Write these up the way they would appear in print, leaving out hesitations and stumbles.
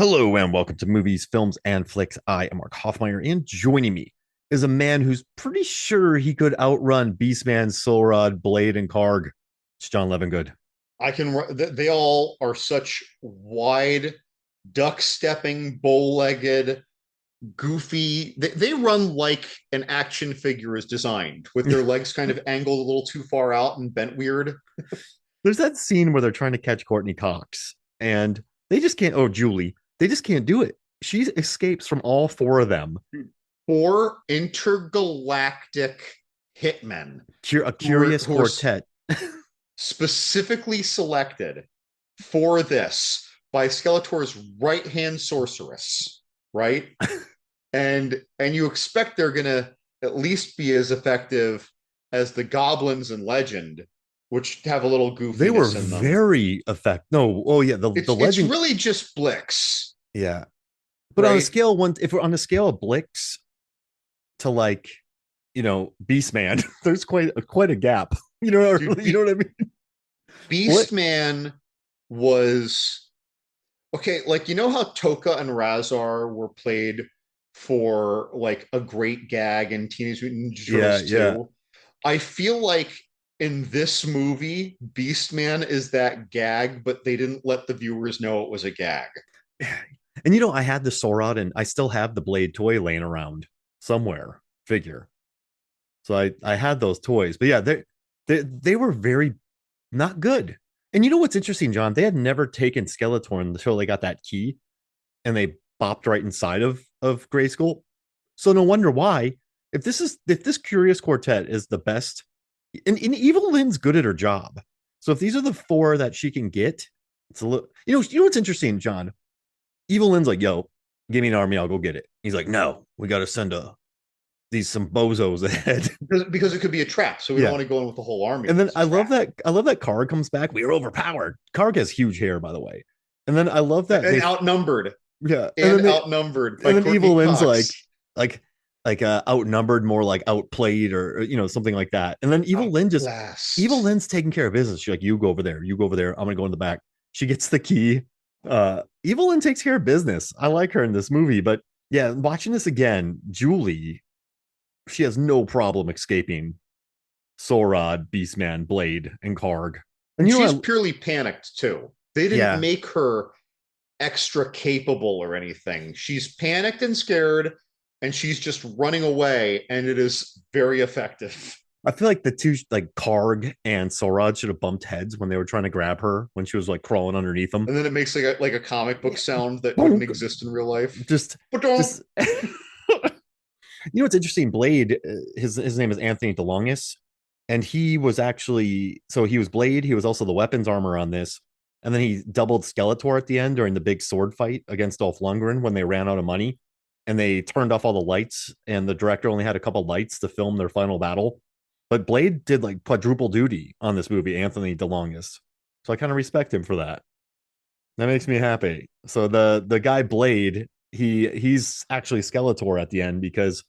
Hello and welcome to Movies, Films, and Flicks. I am Mark Hoffmeyer, and joining me is a man who's pretty sure he could outrun Beastman, Soulrod, Blade, and Karg. It's John Levingood. I can. They all are such wide, duck stepping, bow legged, goofy. They run like an action figure is designed, with their legs kind of angled a little too far out and bent weird. There's that scene where they're trying to catch Courteney Cox, and they just can't. Oh, Julie, they just can't do it. She escapes from all four of them. Four intergalactic hitmen A who curious who are quartet. specifically selected for this by Skeletor's right hand sorceress, right? And you expect they're gonna at least be as effective as the goblins in Legend, which have a little They were goofiness in them. very effective. No, oh yeah, the It's legend. really just Blix, Yeah, but on a right? scale one, if we're on a scale of Blix to like Beastman, there's quite a gap. Dude, You know what I mean? What? Beastman was okay. Like, you know how Toka and Razar were played for like a great gag in Teenage Mutant Ninja Yeah, Turtles yeah. 2? I feel like in this movie, Beastman is that gag, but they didn't let the viewers know it was a gag. And I had the Sorod and I still have the Blade toy laying around somewhere, figure. So I had those toys. But yeah, they were very not good. And you know what's interesting, John? They had never taken Skeletor until they got that key and they bopped right inside of Grayskull. So no wonder why. If this curious quartet is the best, and Evil Lynn's good at her job. So if these are the four that she can get, it's a little. You know what's interesting, John? Evil Lynn's like, "Yo, give me an army, I'll go get it." He's like, "No, we got to send some bozos ahead." Because it could be a trap, so we don't Yeah, want to go in with the whole army and if then it's a trap. I love that Karg comes back. We are overpowered. Karg has huge hair, by the way. And then I love that And they outnumbered, yeah, by and then Evil Courtney Lynn's Cox. like outnumbered, more like outplayed, or something like that. And then Evil Outclassed. Lynn's taking care of business. She's like, you go over there, you go over there. I'm gonna go in the back. She gets the key. Evil Lynn takes care of business. I like her in this movie, but yeah, watching this again, Julie, she has no problem escaping Sorod, Beastman, Blade, and Karg. And And she's purely panicked too. They didn't yeah, make her extra capable or anything. She's panicked and scared, and she's just running away, and it is very effective. I feel like the two, like Karg and Sorod, should have bumped heads when they were trying to grab her when she was like crawling underneath them. And then it makes like a comic book sound that wouldn't Bonk. exist in real life. Just, But don't. just. What's interesting? Blade, his name is Anthony DeLongis, and he was actually he was Blade. He was also the weapons armor on this, and then he doubled Skeletor at the end during the big sword fight against Dolph Lundgren when they ran out of money, and they turned off all the lights, and the director only had a couple lights to film their final battle. But Blade did like quadruple duty on this movie, Anthony DeLongis. So I kind of respect him for that. That makes me happy. So the guy Blade, he's actually Skeletor at the end because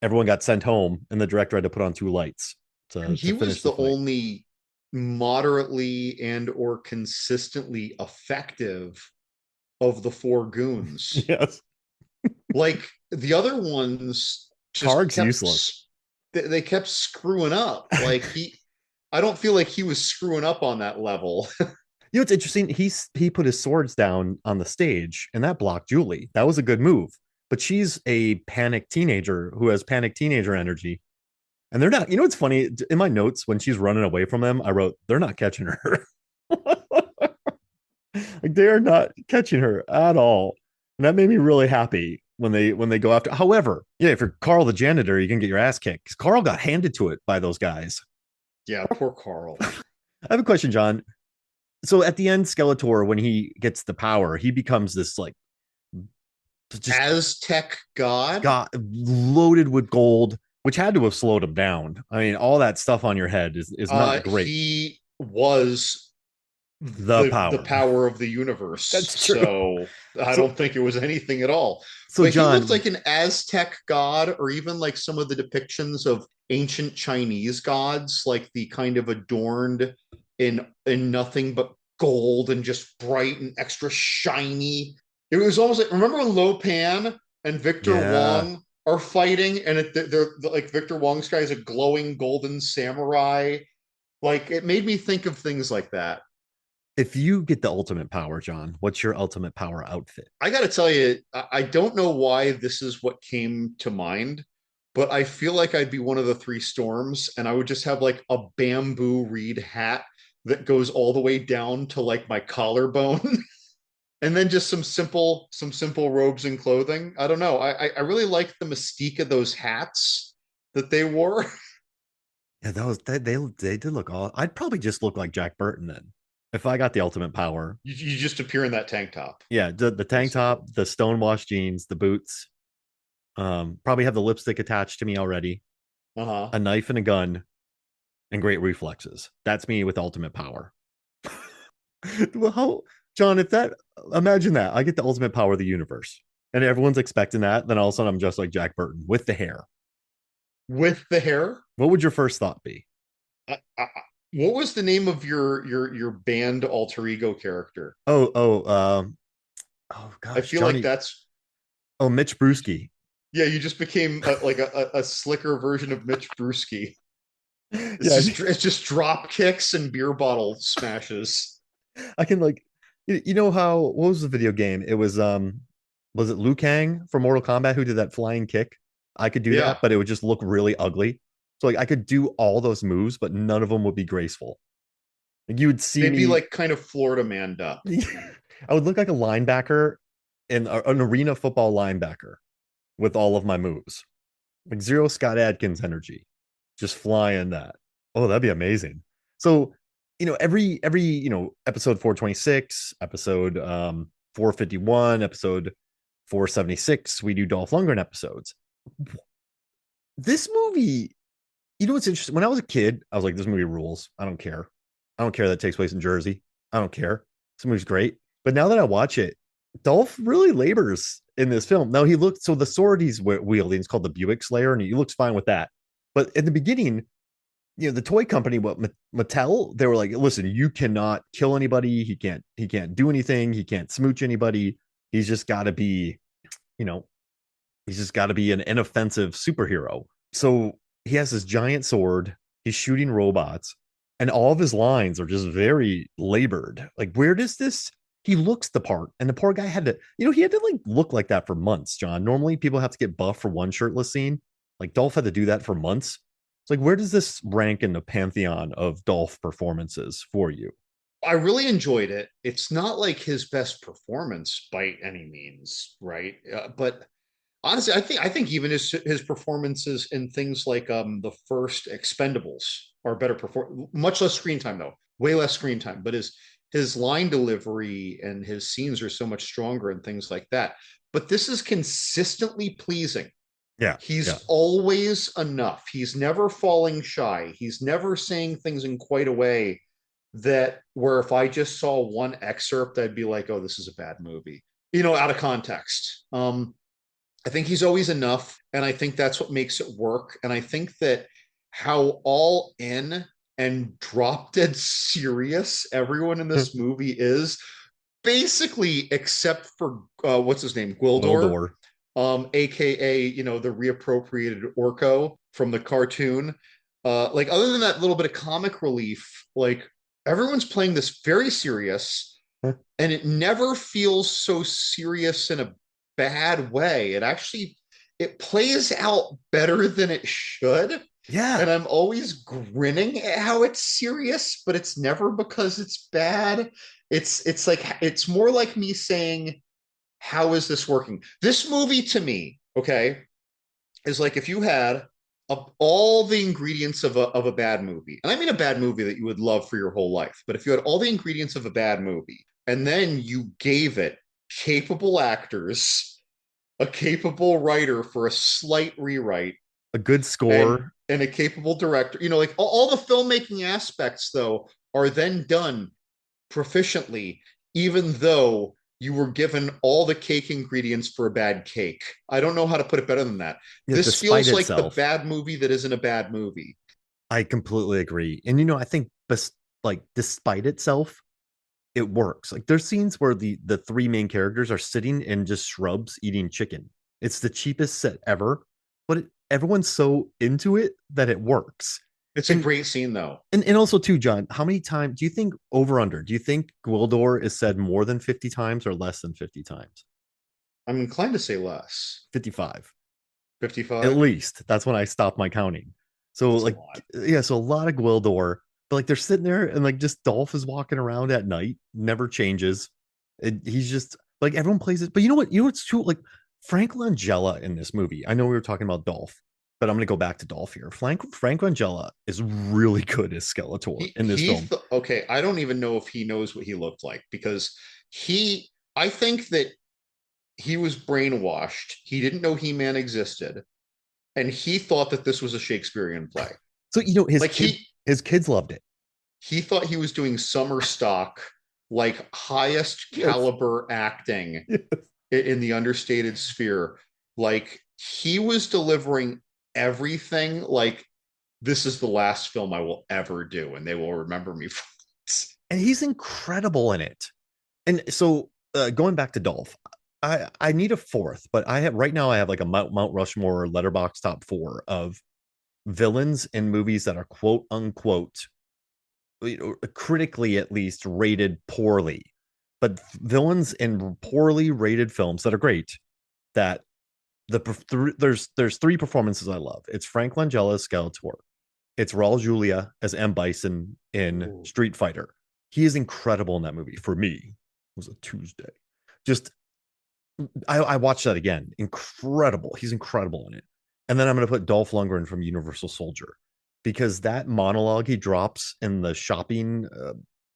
everyone got sent home and the director had to put on two lights And to he was finish the the fight. only moderately and or consistently effective of the four goons. Yes. Like, the other ones just Karg's kept useless. they kept screwing up. Like, I don't feel like he was screwing up on that level. It's interesting. He put his swords down on the stage and that blocked Julie. That was a good move. But she's a panicked teenager who has panicked teenager energy. And they're not, it's funny. In my notes, when she's running away from them, I wrote, they're not catching her. Like they are not catching her at all. And that made me really happy when they go after. However, yeah, if you're Carl the janitor, you can get your ass kicked because Carl got handed to it by those guys. Yeah, poor Carl. I have a question, John. So at the end, Skeletor, when he gets the power, he becomes this like just Aztec god. got loaded with gold, which had to have slowed him down. I mean, all that stuff on your head is not great. He was The the power. power of the universe. That's true. So I So don't think it was anything at all. so But he looked John, like an Aztec god, or even like some of the depictions of ancient Chinese gods, like the kind of adorned in nothing but gold and just bright and extra shiny. It was almost like, remember Lo Pan and Victor Yeah. Wong are fighting, and they're like Victor Wong's guy is a glowing golden samurai. Like it made me think of things like that. If you get the ultimate power, John, what's your ultimate power outfit? I got to tell you, I don't know why this is what came to mind, but I feel like I'd be one of the three storms, and I would just have like a bamboo reed hat that goes all the way down to like my collarbone, and then just some simple robes and clothing. I don't know. I really like the mystique of those hats that they wore. Yeah, that was they did look all. I'd probably just look like Jack Burton then if I got the ultimate power. You just appear in that tank top, Yeah, the tank basically. top, the stonewashed jeans, the boots. Probably have the lipstick attached to me already, Uh huh. a knife and a gun, and great reflexes. That's me with ultimate power. Well, how, John? If that, imagine that I get the ultimate power of the universe, and everyone's expecting that. Then all of a sudden, I'm just like Jack Burton with the hair. With the hair. What would your first thought be? What was the name of your band alter ego character? Oh, oh I gosh, feel like Johnny. that's Oh, Mitch Brewski. yeah. You just became like a slicker version of Mitch Brewski. Yeah, It's just drop kicks and beer bottle smashes. I can like, you know how, what was the video game? It was it Liu Kang from Mortal Kombat who did that flying kick? I could do that, Yeah, but it would just look really ugly. So like I could do all those moves, but none of them would be graceful. Like you would see they'd be me, like kind of Florida manned up. I would look like a linebacker in an arena football linebacker with all of my moves, like zero Scott Adkins energy, just flying that. Oh, that'd be amazing. So, every episode 426, episode 451, episode 476, we do Dolph Lundgren episodes. This movie, what's interesting? When I was a kid, I was like, this movie rules. I don't care. I don't care that it takes place in Jersey. I don't care. This movie's great. But now that I watch it, Dolph really labors in this film. Now he looked, so the sword he's wielding is called the Buick Slayer, and he looks fine with that. But in the beginning, the toy company, what Mattel, they were like, listen, you cannot kill anybody. He can't do anything. He can't smooch anybody. He's just got to be, you know, he's just got to be an inoffensive superhero. So he has this giant sword. He's shooting robots, and all of his lines are just very labored. Like, where does this? He looks the part, and the poor guy had to, he had to like look like that for months. John, normally people have to get buff for one shirtless scene. Like Dolph had to do that for months. It's like, where does this rank in the pantheon of Dolph performances for you? I really enjoyed it. It's not like his best performance by any means, right? But honestly, I think even his performances in things like the first Expendables are better perform much less screen time though, way less screen time. But his line delivery and his scenes are so much stronger and things like that. But this is consistently pleasing. Yeah, yeah. He's always enough. He's never falling shy. He's never saying things in quite a way that where if I just saw one excerpt, I'd be like, oh, this is a bad movie, out of context. I think he's always enough. And I think that's what makes it work. And I think that how all in and drop dead serious everyone in this movie is, basically, except for what's his name? Gwildor, Wildor. aka, the reappropriated Orko from the cartoon. Like, other than that little bit of comic relief, like, everyone's playing this very serious, and it never feels so serious in a bad way. It plays out better than it should. Yeah, And I'm always grinning at how it's serious, but it's never because it's bad. It's like it's more like me saying, how is this working? This movie to me, okay, is like if you had all the ingredients of a bad movie, and I mean a bad movie that you would love for your whole life, but if you had all the ingredients of a bad movie, and then you gave it capable actors, a capable writer for a slight rewrite, a good and score. and a capable director, like all the filmmaking aspects though are then done proficiently, even though you were given all the cake ingredients for a bad cake. I don't know how to put it better than that. Yeah, This despite feels like the itself. bad movie that isn't a bad movie. I completely agree. And I think, like, despite itself, it works. Like there's scenes where the three main characters are sitting in just shrubs eating chicken. It's the cheapest set ever, but everyone's so into it that it works. It's a And great scene though. and also too, John, how many times do you think over under? Do you think Gwildor is said more than 50 times or less than 50 times? I'm inclined to say less. 55. At 55? least. That's when I stopped my counting. So That's a like lot. yeah, so a lot of Gwildor, but like they're sitting there and like just Dolph is walking around at night, never changes. He's just like everyone plays it. But you know what? You know what's true? Like Frank Langella in this movie. I know we were talking about Dolph, but I'm gonna go back to Dolph here. Frank Langella is really good as Skeletor in this film. Okay, I don't even know if he knows what he looked like because he I think that he was brainwashed. He didn't know He-Man existed, and he thought that this was a Shakespearean play. So you know Like his kids loved it. he thought he was doing summer stock, like highest Yes. caliber acting Yes. in the understated sphere. Like he was delivering everything like this is the last film I will ever do, and they will remember me for this. And he's incredible in it. And so going back to Dolph, I need a fourth, but I have right now I have like a Mount Rushmore letterbox top four of villains in movies that are quote unquote, you know, critically at least rated poorly, but villains in poorly rated films that are great. That there's three performances I love. It's Frank Langella as Skeletor. It's Raul Julia as M. Bison in Ooh. Street Fighter. He is incredible in that movie. For me, it was a Tuesday. Just I watched that again. Incredible. He's incredible in it. And then I'm going to put Dolph Lundgren from Universal Soldier because that monologue he drops in the shopping,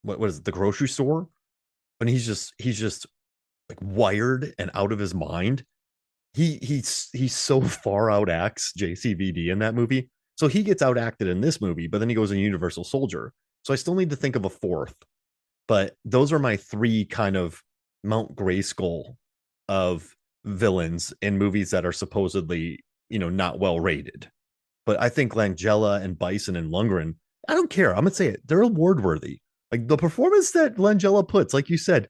what is it, the grocery store, when he's just like wired and out of his mind. He's so far out acts JCVD in that movie. So he gets out acted in this movie, but then he goes in Universal Soldier. So I still need to think of a fourth. But those are my three kind of Mount Grayskull of villains in movies that are supposedly, you know, not well rated. But I think Langella and Bison and Lundgren, I don't care. I'm gonna say it. They're award worthy. Like the performance that Langella puts, like you said,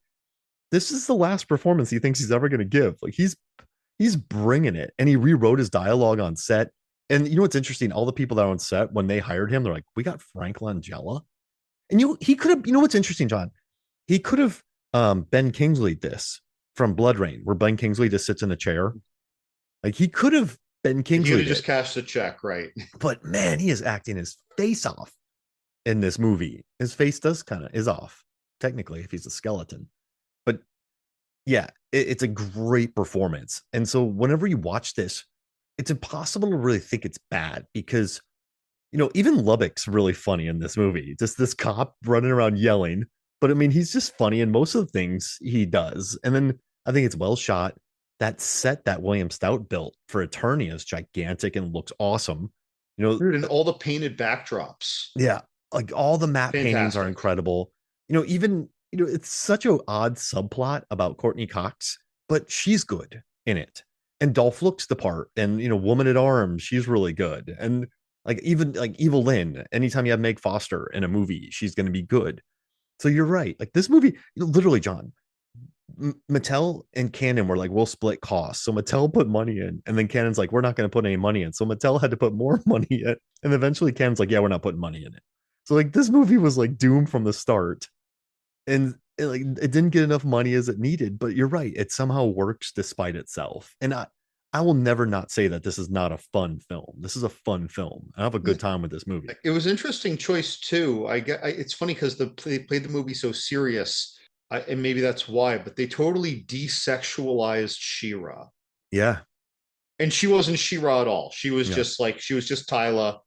this is the last performance he thinks he's ever gonna give. Like he's bringing it, and he rewrote his dialogue on set. And you know what's interesting? All the people that are on set when they hired him, they're like, "We got Frank Langella," and he could have. You know what's interesting, John? He could have Ben Kingsley this from Blood Rain, where Ben Kingsley just sits in a chair. Like he could have Ben He could Kingsley have just it, cashed the check, right? but man, he is acting his face off in this movie. His face does kind of is off technically if he's a skeleton, but yeah, it's a great performance. And so whenever you watch this, it's impossible to really think it's bad because you know even Lubbock's really funny in this movie. Just this cop running around yelling, but I mean he's just funny in most of the things he does. And then I think it's well shot. That set that William Stout built for Eternia is gigantic and looks awesome. You know, Dude, and all the painted backdrops. yeah, like all the matte paintings are Fantastic. incredible. You know, even you know, it's such an odd subplot about Courteney Cox, but she's good in it. And Dolph looks the part, and you know, Woman at Arms, she's really good. And like even like Evil Lynn, anytime you have Meg Foster in a movie, she's going to be good. So you're right. Like this movie, literally, John, Mattel and Canon were like, we'll split costs. So Mattel put money in, and then Canon's like, we're not going to put any money in. So Mattel had to put more money in, and eventually Canon's like, yeah, we're not putting money in it. So like this movie was like doomed from the start, and like it didn't get enough money as it needed. But you're right, it somehow works despite itself. And I will never not say that this is not a fun film. This is a fun film. I have a good time with this movie. It was an interesting choice too. It's funny because they played the movie so serious, and maybe that's why. But they totally desexualized She-Ra, Yeah, and she wasn't She-Ra at all. yeah. She was just Tyla.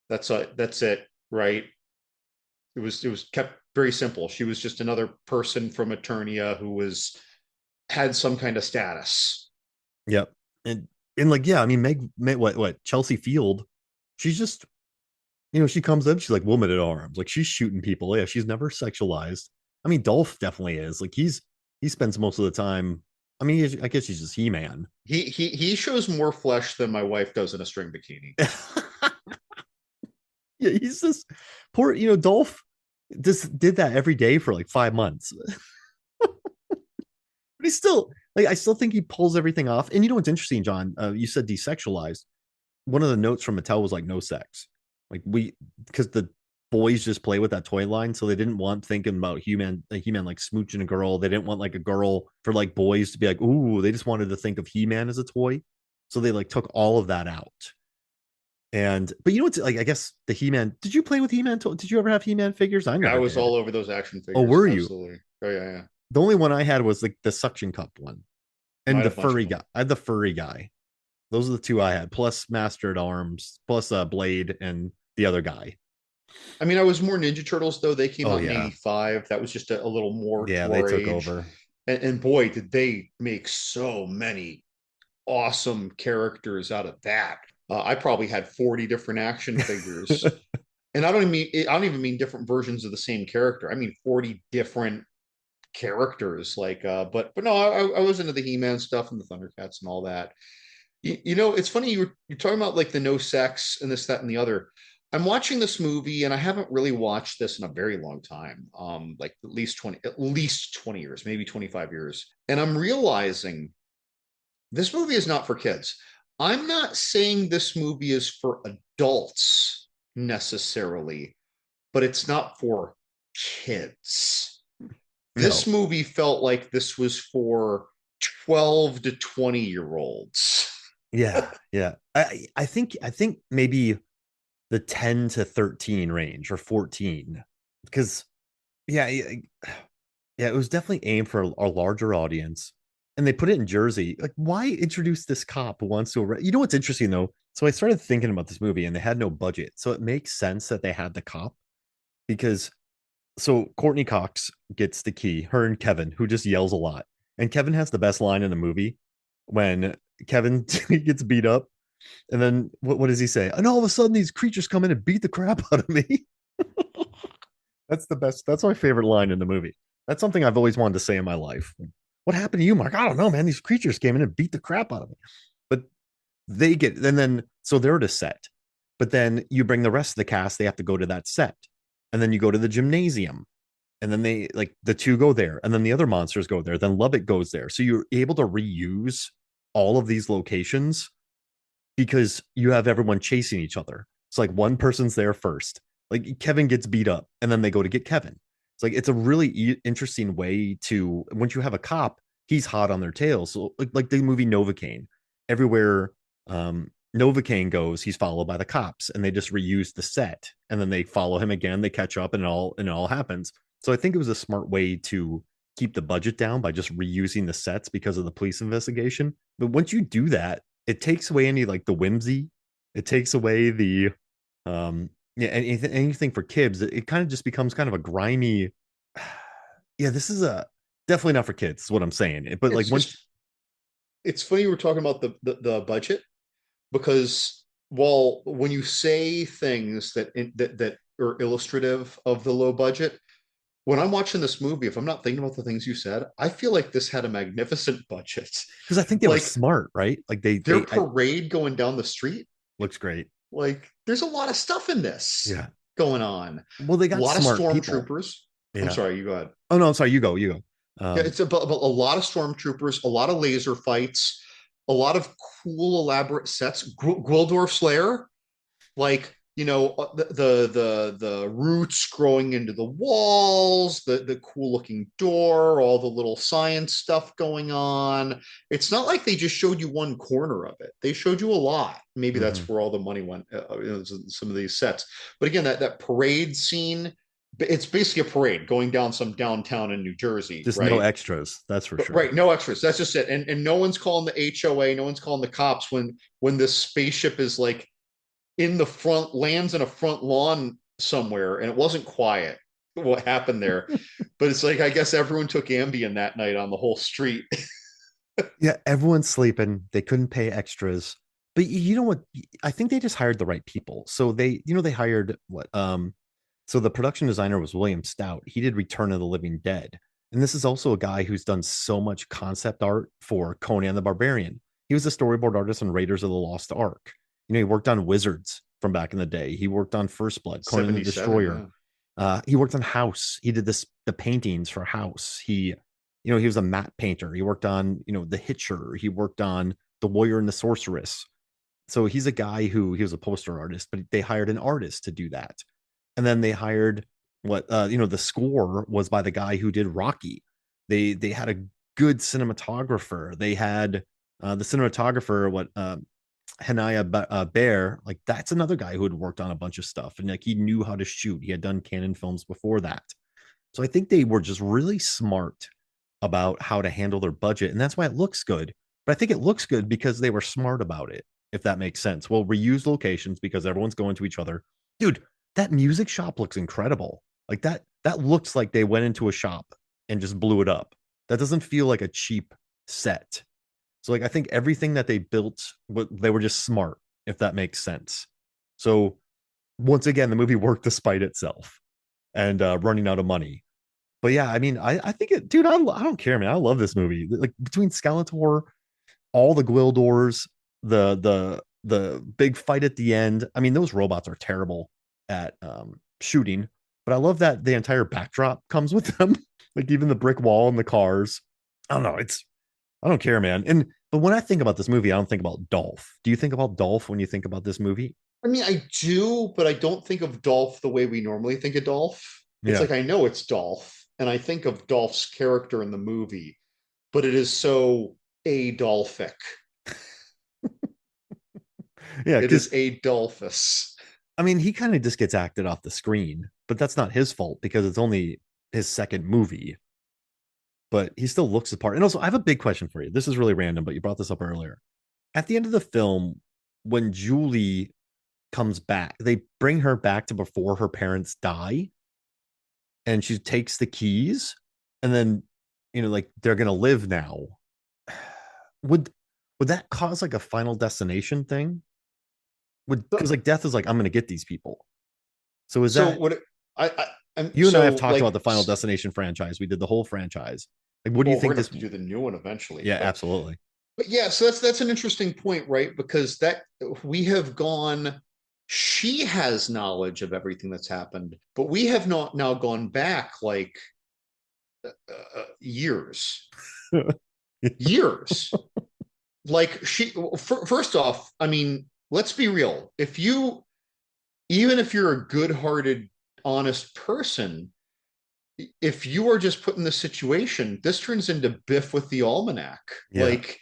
That's it, right? It was kept very simple. She was just another person from Eternia who was had some kind of status. Yep. And like, yeah, I mean, Meg what Chelsea Field, she's just, you know, she comes up, she's like Woman at Arms. Like she's shooting people. Yeah, she's never sexualized. I mean, Dolph definitely is. Like he spends most of the time. I mean, I guess he's just He-Man. He shows more flesh than my wife does in a string bikini. Yeah, he's just poor, you know, Dolph. just did that every day for like 5 months. But he's still like, I still think he pulls everything off. And you know what's interesting, John? You said desexualized. One of the notes from Mattel was like no sex. Like because the boys just play with that toy line, so they didn't want thinking about He-Man like smooching a girl. They didn't want like a girl for like boys to be like, ooh. They just wanted to think of He-Man as a toy, so they like took all of that out. And but you know what's like? I guess the He-Man. Did you play with He-Man? Did you ever have He-Man figures? I I never was did. all over those action Oh, figures. were you? Absolutely. Oh yeah, yeah. The only one I had was like the suction cup one and Might the have a bunch of furry them. guy. I had the furry guy. Those are the two I had, plus Master at Arms, plus Blade and the other guy. I mean, I was more Ninja Turtles though. They came Oh out in yeah, '85. That was just a little more yeah, to they our took age. over. And boy, did they make so many awesome characters out of that. I probably had 40 different action figures. And I don't even mean different versions of the same character. I mean 40 different characters. But no, I was into the He-Man stuff and the Thundercats and all that. You know, it's funny you're talking about like the no sex and this, that, and the other. I'm watching this movie and I haven't really watched this in a very long time. Like at least 20 years, maybe 25 years. And I'm realizing this movie is not for kids. I'm not saying this movie is for adults necessarily, but it's not for kids. This No, movie felt like this was for 12 to 20-year olds. yeah, yeah. I think maybe the 10 to 13 range or 14, because yeah, yeah, it was definitely aimed for a larger audience. And they put it in Jersey. Like, why introduce this cop who wants to arrest? You know what's interesting though? So I started thinking about this movie and they had no budget. So it makes sense that they had the cop because so Courteney Cox gets the key, her and Kevin, who just yells a lot. And Kevin has the best line in the movie when Kevin gets beat up. And then what does he say? And all of a sudden, these creatures come in and beat the crap out of me. That's the best. That's my favorite line in the movie. That's something I've always wanted to say in my life. What happened to you, Mark? I don't know, man. These creatures came in and beat the crap out of me. But they get, and then, so they're at a set. But then you bring the rest of the cast, they have to go to that set. And then you go to the gymnasium and then they like the two go there and then the other monsters go there, then Lubbock goes there, so you're able to reuse all of these locations because you have everyone chasing each other. It's like one person's there first, like Kevin gets beat up and then they go to get Kevin. It's like it's a really interesting way to, once you have a cop, he's hot on their tail. So like the movie Novocaine, everywhere Novocaine goes, he's followed by the cops and they just reuse the set and then they follow him again, they catch up, and it all happens. So I think it was a smart way to keep the budget down by just reusing the sets because of the police investigation. But once you do that, it takes away any like the whimsy. It takes away the yeah, anything for kids. It kind of just becomes kind of a grimy. Yeah, this is a definitely not for kids. Is what I'm saying. But like It's once, just it's funny you were talking about the budget because while when you say things that are illustrative of the low budget, when I'm watching this movie, if I'm not thinking about the things you said, I feel like this had a magnificent budget. because I think they were Like smart, right? Like their I parade going down the street, looks great. like there's a lot of stuff in this Yeah. going on. Well, they A got lot of smart people. stormtroopers. I'm Yeah. sorry, you go ahead. Oh no, I'm sorry. You go. You go. Yeah, it's about a lot of stormtroopers, a lot of laser fights, a lot of cool, elaborate sets. Gwildor Slayer, like the roots growing into the walls, the cool looking door, all the little science stuff going on. It's not like they just showed you one corner of it. They showed you a lot. Maybe Mm-hmm. that's where all the money went. Some of these sets, but again, that parade scene. It's basically a parade going down some downtown in New Jersey, Just no right? extras. That's for But sure. right, no extras. That's just it. And no one's calling the HOA, no one's calling the cops when this spaceship is like in the front, lands in a front lawn somewhere, and it wasn't quiet. What happened there? But it's like I guess everyone took Ambien that night on the whole street. Yeah, everyone's sleeping. They couldn't pay extras. But you know what? I think they just hired the right people. So they hired what? So the production designer was William Stout. He did Return of the Living Dead. And this is also a guy who's done so much concept art for Conan the Barbarian. He was a storyboard artist on Raiders of the Lost Ark. He worked on Wizards from back in the day. He worked on First Blood, Conan the 77, Destroyer. yeah. He worked on House. He did the paintings for House. He was a matte painter. He worked on, The Hitcher. He worked on The Warrior and the Sorceress. So he's a guy who he was a poster artist, but they hired an artist to do that. And then they hired the score was by the guy who did Rocky. They had a good cinematographer. They had the cinematographer, Hanaya Bear, like that's another guy who had worked on a bunch of stuff and like he knew how to shoot. He had done Canon films before that. So I think they were just really smart about how to handle their budget. And that's why it looks good. But I think it looks good because they were smart about it, if that makes sense. We'll reuse locations because everyone's going to each other. Dude, that music shop looks incredible. Like that looks like they went into a shop and just blew it up. That doesn't feel like a cheap set. So like I think everything that they built, they were just smart, if that makes sense. So once again, the movie worked despite itself and running out of money. But yeah, I mean, I think it, dude. I don't care, man. I love this movie. Like between Skeletor, all the Gwildors, the big fight at the end. I mean, those robots are terrible at shooting, but I love that the entire backdrop comes with them. Like even the brick wall and the cars. I don't know. I don't care, man. But when I think about this movie, I don't think about Dolph. Do you think about Dolph when you think about this movie? I mean, I do, but I don't think of Dolph the way we normally think of Dolph. It's Yeah. like I know it's Dolph, and I think of Dolph's character in the movie, but it is so Adolphic. Yeah, It because is Adolphus. I mean, he kind of just gets acted off the screen, but that's not his fault because it's only his second movie. But he still looks the part. And also, I have a big question for you. This is really random, but you brought this up earlier. At the end of the film, when Julie comes back, they bring her back to before her parents die, and she takes the keys, and then like they're gonna live now. Would would that cause like a Final Destination thing? Would because So, like death is like I'm gonna get these people. So is so that what? I'm you and I have so talked about like. the Final Destination franchise? We did the whole franchise. Like, what do you Well, we're think gonna this? have to do the new one eventually, Yeah, absolutely. but yeah. So that's an interesting point, right? Because that we have gone. She has knowledge of everything that's happened, but we have not now gone back like years, years. Like first off, I mean, let's be real. If you, even if you're a good-hearted, honest person, if you are just put in this situation, this turns into Biff with the almanac. Yeah. Like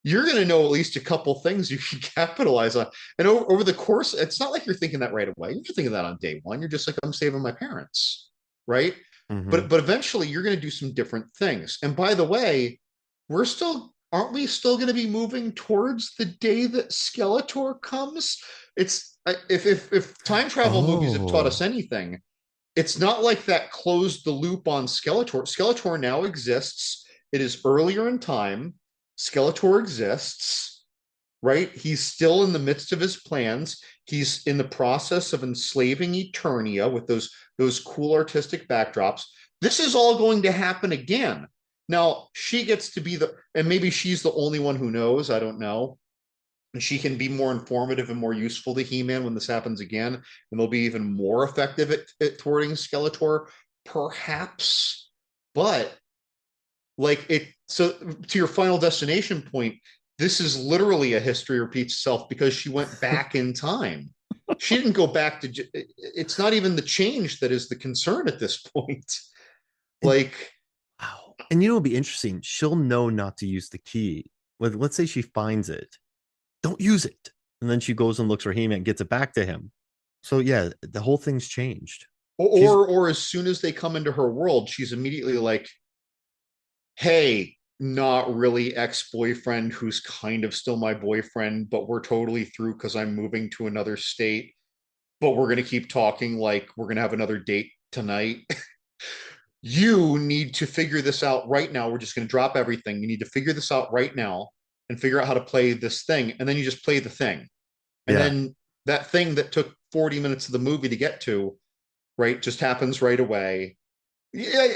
you're going to know at least a couple things you can capitalize on. And over the course, it's not like you're thinking that right away. You're thinking that on day one. You're just like, I'm saving my parents, right? Mm-hmm. But eventually, you're going to do some different things. And by the way, we're still aren't we still going to be moving towards the day that Skeletor comes? It's if time travel movies have taught us Oh, anything, it's not like that closed the loop on Skeletor. Skeletor now exists. It is earlier in time. Skeletor exists, right? He's still in the midst of his plans. He's in the process of enslaving Eternia with those cool artistic backdrops. This is all going to happen again. Now, she gets to be and maybe she's the only one who knows. I don't know. And she can be more informative and more useful to He-Man when this happens again, and they'll be even more effective at thwarting Skeletor, perhaps. But like it, so to your Final Destination point, this is literally a history repeats itself because she went back in time. She didn't go back to. It's not even the change that is the concern at this point. and Like, wow. And it'll be interesting. She'll know not to use the key. Let's say she finds it. Don't use it. And then she goes and looks for He-Man and gets it back to him. So yeah, the whole thing's changed. She's or as soon as they come into her world, she's immediately like, hey, not really ex-boyfriend who's kind of still my boyfriend, but we're totally through because I'm moving to another state. But we're going to keep talking like we're going to have another date tonight. You need to figure this out right now. We're just going to drop everything. You need to figure this out right now and figure out how to play this thing. And then you just play the thing. And yeah. then that thing that took 40 minutes of the movie to get to, right, just happens right away. Yeah,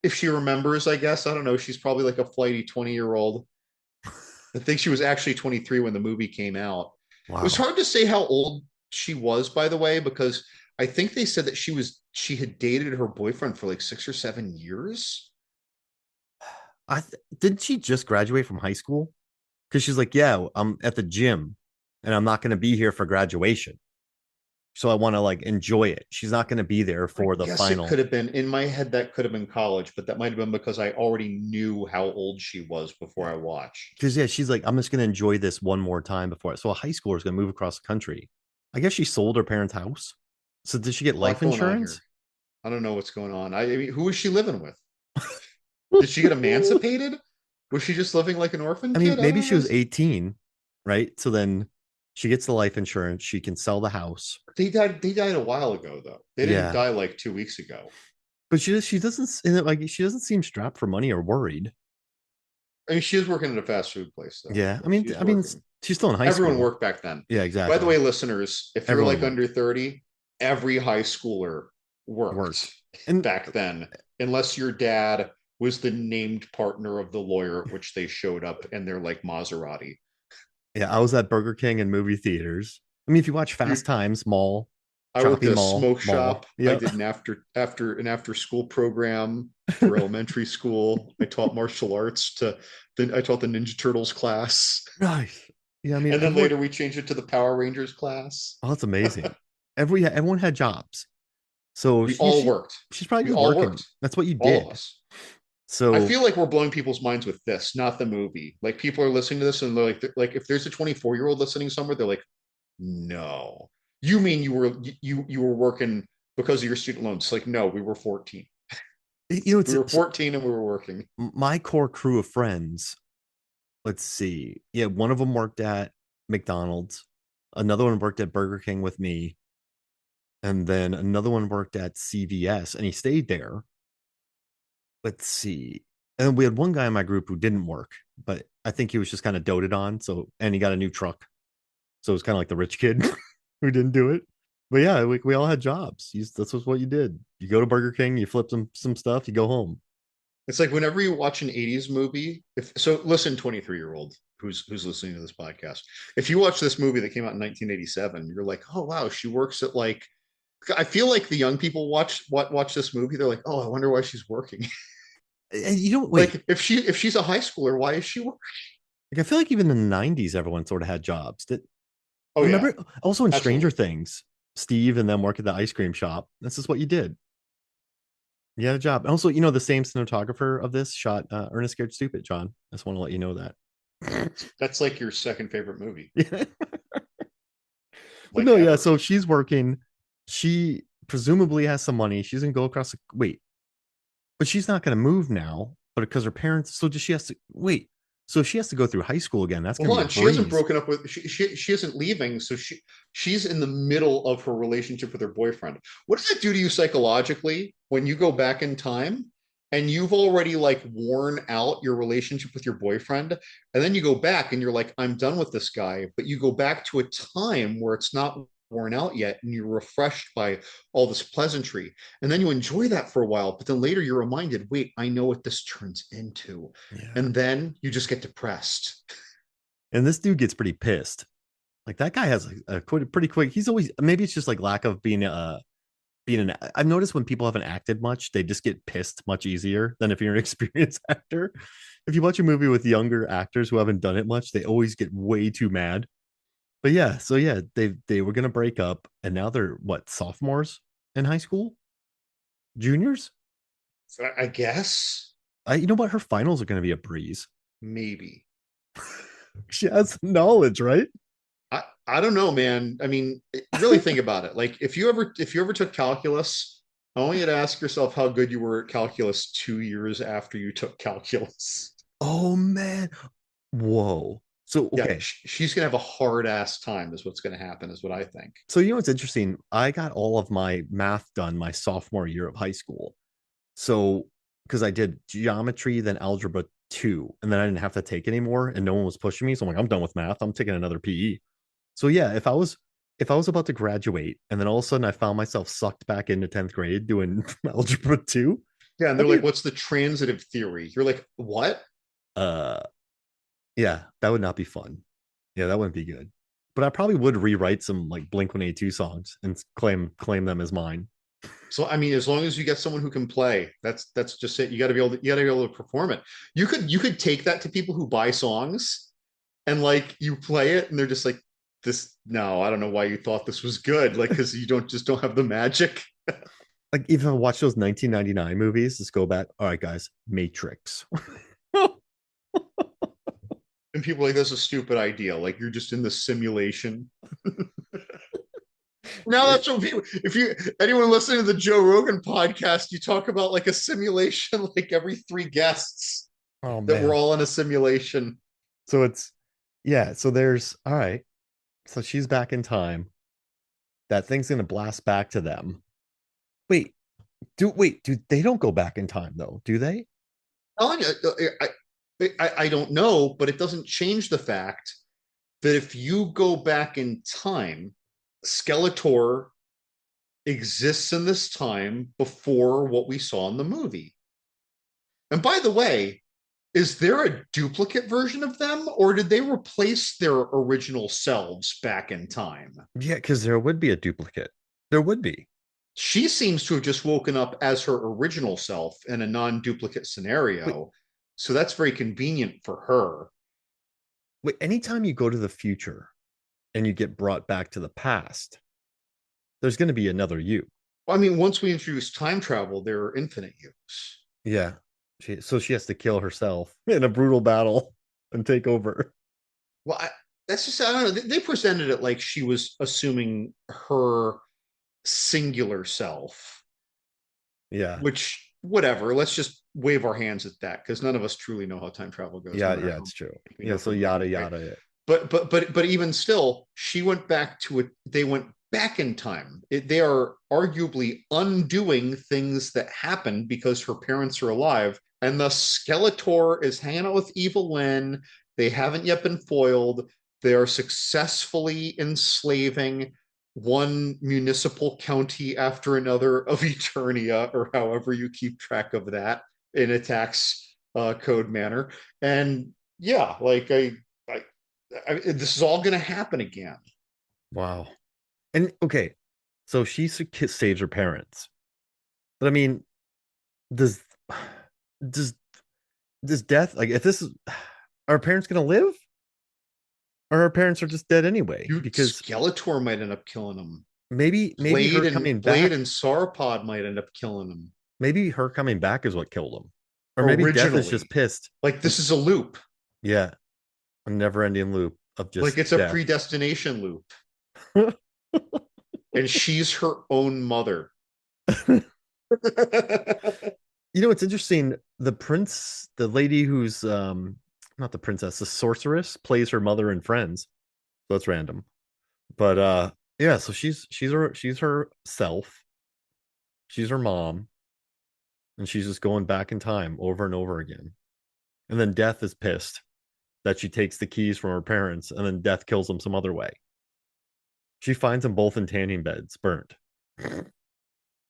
if she remembers, I guess. I don't know. She's probably like a flighty 20-year-old. I think she was actually 23 when the movie came out. It was Wow. hard to say how old she was, by the way, because I think they said that she had dated her boyfriend for like 6 or 7 years. Didn't she just graduate from high school? Because she's like, yeah, I'm at the gym and I'm not going to be here for graduation. So I want to like enjoy it. She's not going to be there I for the guess it could final. have been in my head, that could have been college, but that might have been because I already knew how old she was before Yeah. I watched. Because yeah, she's like, I'm just going to enjoy this one more time before. So a high schooler is going to move across the country. I guess she sold her parents' house. So did she get A lot life going on here. insurance? I don't know what's going on. I mean, who was she living with? Did she get emancipated? Was she just living like an orphan I mean, kid? I maybe don't she was understand. 18, right? So then she gets the life insurance. She can sell the house. They died a while ago, though. They didn't Yeah, die like 2 weeks ago. but she doesn't like she doesn't seem strapped for money or worried. I mean, she is working at a fast food place, though. Yeah, So she's I mean, working. she's still in high Everyone school. worked back then. Yeah, By the exactly. way, listeners, if you're Everyone like worked, under 30, every high schooler worked worked, and back then, unless your dad was the named partner of the lawyer at which they showed up and they're like Maserati. yeah, I was at Burger King and movie theaters. I mean, if you watch Fast You, Times, Mall, I worked Choppy at a smoke Mall, shop. I yeah, did an after school program for elementary school. I taught martial arts to then I taught the Ninja Turtles class. nice. Yeah, I mean, And then everyone. later we changed it to the Power Rangers class. Oh, that's amazing. Everyone had jobs, so We all worked. she's probably We just all working. worked. That's what you All of did. us. I So feel like we're blowing people's minds with this, not the movie. Like people are listening to this and like if there's a 24-year-old listening somewhere, they're like, no. You mean you were working because of your student loans? Like, no, we were 14. We were it's 14 and we were working. my core crew of friends. Let's see. Yeah, one of them worked at McDonald's. Another one worked at Burger King with me, and then another one worked at CVS, and he stayed there. Let's see. And we had one guy in my group who didn't work, but I think he was just kind of doted on. So, and he got a new truck. So it was kind of like the rich kid who didn't do it. But yeah, we all had jobs. That's what you did. You go to Burger King, you flip some stuff, you go home. It's like whenever you watch an 80s movie, if so listen, 23-year-old who's listening to this podcast. If you watch this movie that came out in 1987, you're like, oh wow, she works at like I feel like the young people watch this movie, they're like, oh, I wonder why she's working. And you don't wait. Like if she's a high schooler, why is she working? Like I feel like even in the '90s, everyone sort of had jobs. That Oh yeah, remember also in Stranger absolutely. Things, Steve and them work at the ice cream shop. This is what you did. You had a job. Also, the same cinematographer of this shot Ernest Scared Stupid, John. I just want to let you know that. That's like your second favorite movie, Yeah. But like no, yeah. ever. So she's working. She presumably has some money. She's gonna go across the wait, but she's not gonna move now. But because her parents, so does she has to wait? So if she has to go through high school again, that's Well, gonna hold be a on. She hasn't breeze. broken up with she isn't leaving, so she's in the middle of her relationship with her boyfriend. What does that do to you psychologically when you go back in time and you've already like worn out your relationship with your boyfriend, and then you go back and you're like, I'm done with this guy, but you go back to a time where it's not worn out yet and you're refreshed by all this pleasantry, and then you enjoy that for a while, but then later you're reminded, wait, I know what this turns into, Yeah. and then you just get depressed. And this dude gets pretty pissed. Like that guy has a pretty quick. He's always maybe it's just like lack of being an. I've noticed when people haven't acted much, they just get pissed much easier than if you're an experienced actor. If you watch a movie with younger actors who haven't done it much, they always get way too mad. But yeah, so yeah, they were gonna break up, and now they're what sophomores in high school, juniors. I guess You know what? Her finals are gonna be a breeze. maybe. She has knowledge, right? I don't know, man. I mean, really think about it. Like if you ever took calculus, I want you to ask yourself how good you were at calculus 2 years after you took calculus. Oh man, whoa. So Yeah, okay, she's gonna have a hard ass time. Is what's gonna happen. Is what I think. so what's interesting? I got all of my math done my sophomore year of high school. So because I did geometry, then algebra two, and then I didn't have to take anymore, and no one was pushing me. So I'm like, I'm done with math. I'm taking another PE. So yeah, if I was about to graduate and then all of a sudden I found myself sucked back into 10th grade doing algebra two, Yeah, and I'd they're be like, "What's the transitive theory?" You're like, "What?" uh yeah, that would not be fun. Yeah, that wouldn't be good. but I probably would rewrite some like Blink-182 songs and claim them as mine. So I mean, as long as you get someone who can play, that's just it. You got to be able to perform it. You could take that to people who buy songs and like you play it and they're just like this. No, I don't know why you thought this was good. Like because you don't have the magic. Like even if I watch those 1999 movies, let's go back. All right, guys, Matrix. And people are like that's a stupid idea. Like you're just in the simulation. Now that's what people, if you anyone listening to the Joe Rogan podcast, you talk about like a simulation, like every three guests Oh that we're man. all in a simulation. So it's yeah, so there's all right. So she's back in time. That thing's gonna blast back to them. Wait, do they don't go back in time though, do they? Telling you, I don't know, but it doesn't change the fact that if you go back in time, Skeletor exists in this time before what we saw in the movie. And by the way, is there a duplicate version of them, or did they replace their original selves back in time? Yeah, because there would be a duplicate. There would be. She seems to have just woken up as her original self in a non-duplicate Wait, scenario. So that's very convenient for her. wait, anytime you go to the future and you get brought back to the past, there's gonna be another you. I mean, once we introduce time travel, there are infinite use. Yeah. So she has to kill herself in a brutal battle and take over. Well, that's just, I don't know. They presented it like she was assuming her singular self, Yeah. which, whatever, let's just wave our hands at that because none of us truly know how time travel goes, no Yeah, matter yeah, how it's true. we Yeah, know so from movies, yada right? yada. But even still, she went back to it. They went back in time. They are arguably undoing things that happened because her parents are alive, and thus Skeletor is hanging out with Evil Lynn. They haven't yet been foiled. They are successfully enslaving one municipal county after another of Eternia, or however you keep track of that in a tax code manner. And yeah, like this is all going to happen again. Wow. And okay, so she saves her parents. But I mean, does does does death like if this is are her parents gonna live? Or her parents are just dead anyway? Dude, Because Skeletor might end up killing him. maybe Blade her and coming Blade back, and Sauropod might end up killing him maybe her coming back is what killed him. Or maybe death is just originally. pissed. Like And this is a loop. yeah, a never-ending loop of Like just it's a death. predestination loop. And she's her own mother. You know, it's interesting. The lady who's not the princess, the sorceress plays her mother in Friends. So that's random. But yeah, so she's herself. She's her mom, and she's just going back in time over and over again. And then Death is pissed that she takes the keys from her parents, and then Death kills them some other way. She finds them both in tanning beds, burnt. That's